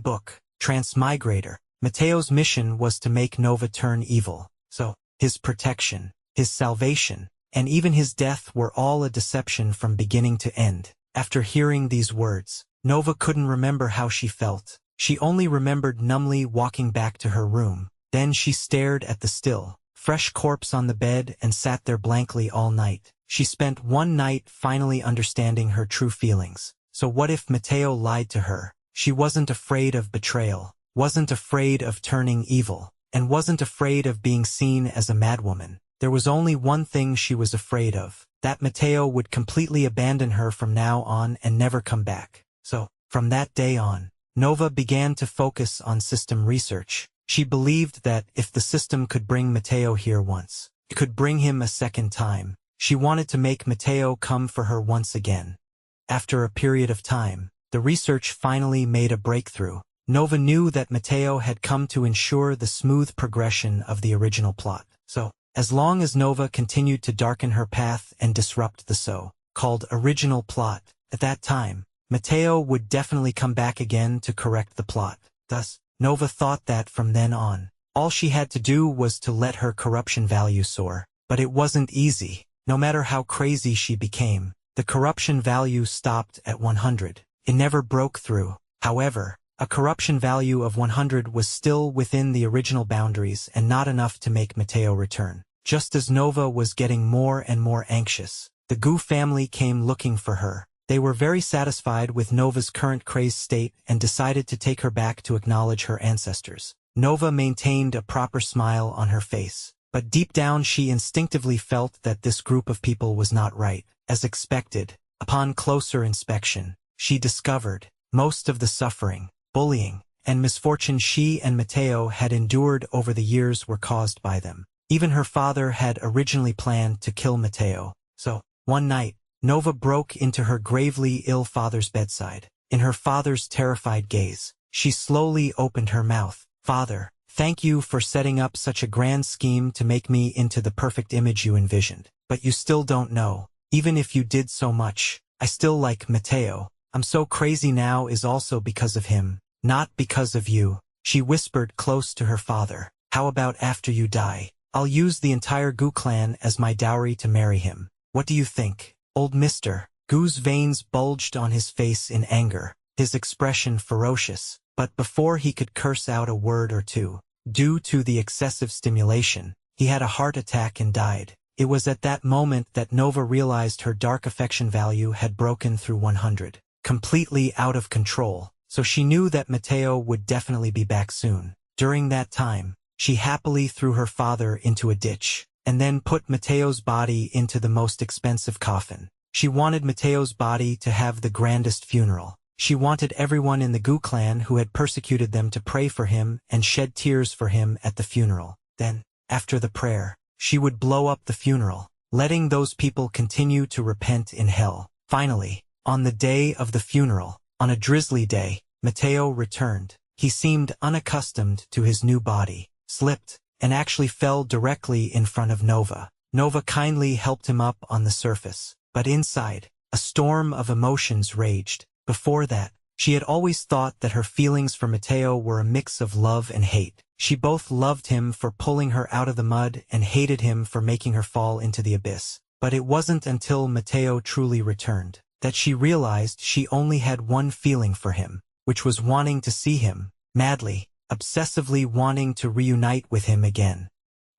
book transmigrator. Matteo's mission was to make Nova turn evil. So, his protection, his salvation, and even his death were all a deception from beginning to end. After hearing these words, Nova couldn't remember how she felt. She only remembered numbly walking back to her room. Then she stared at the still, fresh corpse on the bed and sat there blankly all night. She spent one night finally understanding her true feelings. So what if Matteo lied to her? She wasn't afraid of betrayal, wasn't afraid of turning evil, and wasn't afraid of being seen as a madwoman. There was only one thing she was afraid of, that Matteo would completely abandon her from now on and never come back. So, from that day on, Nova began to focus on system research. She believed that if the system could bring Matteo here once, it could bring him a second time. She wanted to make Matteo come for her once again. After a period of time, the research finally made a breakthrough. Nova knew that Matteo had come to ensure the smooth progression of the original plot. So, as long as Nova continued to darken her path and disrupt the so-called original plot, at that time, Matteo would definitely come back again to correct the plot. Thus, Nova thought that from then on, all she had to do was to let her corruption value soar. But it wasn't easy. No matter how crazy she became, the corruption value stopped at 100. It never broke through. However, a corruption value of 100 was still within the original boundaries and not enough to make Matteo return. Just as Nova was getting more and more anxious, the Gu family came looking for her. They were very satisfied with Nova's current crazed state and decided to take her back to acknowledge her ancestors. Nova maintained a proper smile on her face, but deep down she instinctively felt that this group of people was not right. As expected, upon closer inspection, she discovered most of the suffering, bullying, and misfortune she and Matteo had endured over the years were caused by them. Even her father had originally planned to kill Matteo. So, one night, Nova broke into her gravely ill father's bedside. In her father's terrified gaze, she slowly opened her mouth. "Father, thank you for setting up such a grand scheme to make me into the perfect image you envisioned. But you still don't know. Even if you did so much, I still like Matteo. I'm so crazy now is also because of him, not because of you." She whispered close to her father. "How about after you die? I'll use the entire Gu clan as my dowry to marry him. What do you think, old mister?" Gu's veins bulged on his face in anger, his expression ferocious. But before he could curse out a word or two, due to the excessive stimulation, he had a heart attack and died. It was at that moment that Nova realized her dark affection value had broken through 100. Completely out of control, so she knew that Matteo would definitely be back soon. During that time, she happily threw her father into a ditch, and then put Matteo's body into the most expensive coffin. She wanted Matteo's body to have the grandest funeral. She wanted everyone in the Gu clan who had persecuted them to pray for him and shed tears for him at the funeral. Then, after the prayer, she would blow up the funeral, letting those people continue to repent in hell. Finally, on the day of the funeral, on a drizzly day, Matteo returned. He seemed unaccustomed to his new body, slipped, and actually fell directly in front of Nova. Nova kindly helped him up on the surface, but inside, a storm of emotions raged. Before that, she had always thought that her feelings for Matteo were a mix of love and hate. She both loved him for pulling her out of the mud and hated him for making her fall into the abyss. But it wasn't until Matteo truly returned that she realized she only had one feeling for him, which was wanting to see him, madly, obsessively wanting to reunite with him again.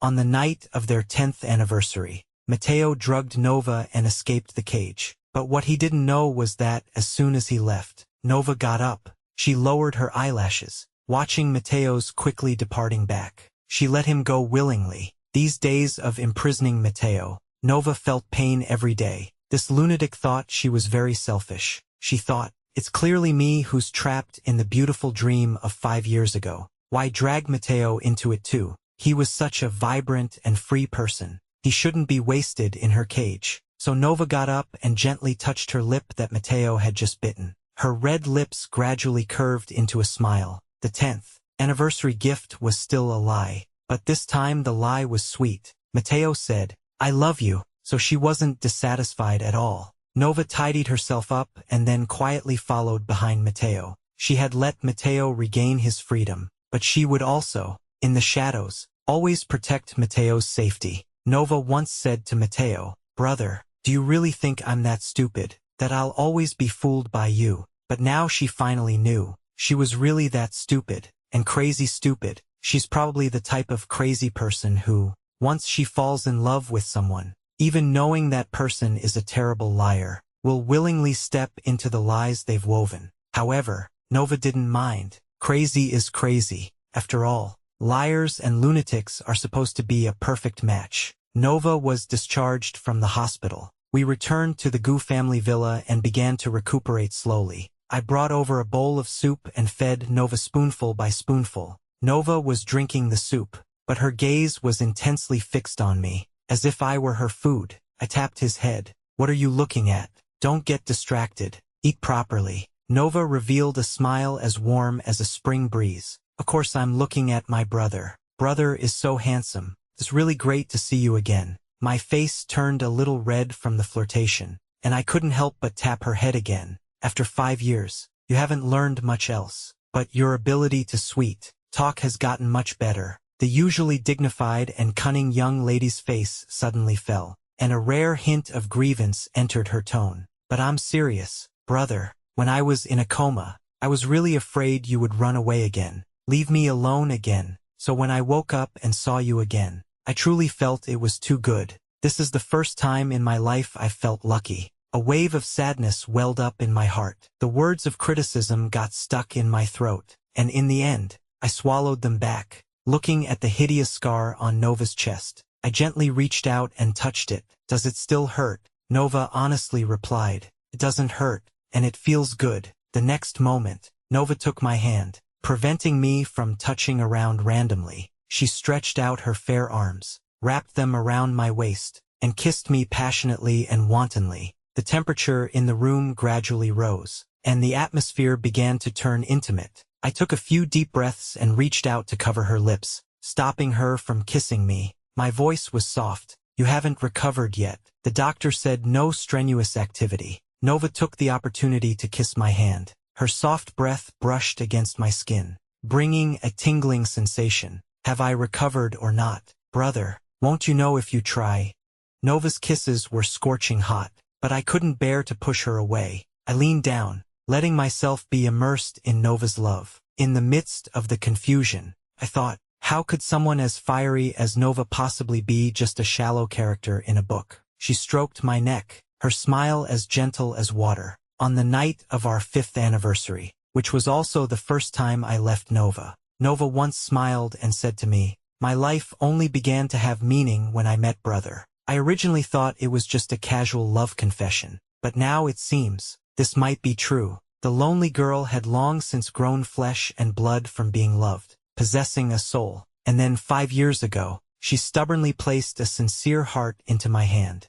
On the night of their 10th anniversary, Matteo drugged Nova and escaped the cage. But what he didn't know was that, as soon as he left, Nova got up. She lowered her eyelashes, watching Matteo's quickly departing back. She let him go willingly. These days of imprisoning Matteo, Nova felt pain every day. This lunatic thought she was very selfish. She thought, it's clearly me who's trapped in the beautiful dream of 5 years ago. Why drag Matteo into it too? He was such a vibrant and free person. He shouldn't be wasted in her cage. So Nova got up and gently touched her lip that Matteo had just bitten. Her red lips gradually curved into a smile. The 10th anniversary gift was still a lie, but this time the lie was sweet. Matteo said, "I love you," so she wasn't dissatisfied at all. Nova tidied herself up and then quietly followed behind Matteo. She had let Matteo regain his freedom, but she would also, in the shadows, always protect Matteo's safety. Nova once said to Matteo, "Brother, do you really think I'm that stupid, that I'll always be fooled by you?" But now she finally knew. She was really that stupid, and crazy stupid. She's probably the type of crazy person who, once she falls in love with someone, even knowing that person is a terrible liar, will willingly step into the lies they've woven. However, Nova didn't mind. Crazy is crazy. After all, liars and lunatics are supposed to be a perfect match. Nova was discharged from the hospital. We returned to the Gu family villa and began to recuperate slowly. I brought over a bowl of soup and fed Nova spoonful by spoonful. Nova was drinking the soup, but her gaze was intensely fixed on me, as if I were her food. I tapped his head. "What are you looking at? Don't get distracted. Eat properly." Nova revealed a smile as warm as a spring breeze. "Of course I'm looking at my brother. Brother is so handsome. It's really great to see you again." My face turned a little red from the flirtation, and I couldn't help but tap her head again. "After 5 years, you haven't learned much else, but your ability to sweet talk has gotten much better." The usually dignified and cunning young lady's face suddenly fell, and a rare hint of grievance entered her tone. "But I'm serious, brother. When I was in a coma, I was really afraid you would run away again, leave me alone again. So when I woke up and saw you again, I truly felt it was too good. This is the first time in my life I felt lucky." A wave of sadness welled up in my heart. The words of criticism got stuck in my throat, and in the end, I swallowed them back. Looking at the hideous scar on Nova's chest, I gently reached out and touched it. "Does it still hurt?" Nova honestly replied, "It doesn't hurt, and it feels good." The next moment, Nova took my hand, preventing me from touching around randomly. She stretched out her fair arms, wrapped them around my waist, and kissed me passionately and wantonly. The temperature in the room gradually rose, and the atmosphere began to turn intimate. I took a few deep breaths and reached out to cover her lips, stopping her from kissing me. My voice was soft. "You haven't recovered yet. The doctor said no strenuous activity." Nova took the opportunity to kiss my hand. Her soft breath brushed against my skin, bringing a tingling sensation. "Have I recovered or not, brother? Won't you know if you try?" Nova's kisses were scorching hot, but I couldn't bear to push her away. I leaned down, letting myself be immersed in Nova's love. In the midst of the confusion, I thought, how could someone as fiery as Nova possibly be just a shallow character in a book? She stroked my neck, her smile as gentle as water. "On the night of our 5th anniversary, which was also the first time I left Nova. Nova once smiled and said to me, "My life only began to have meaning when I met brother." I originally thought it was just a casual love confession, but now it seems this might be true. The lonely girl had long since grown flesh and blood from being loved, possessing a soul. And then 5 years ago, she stubbornly placed a sincere heart into my hand.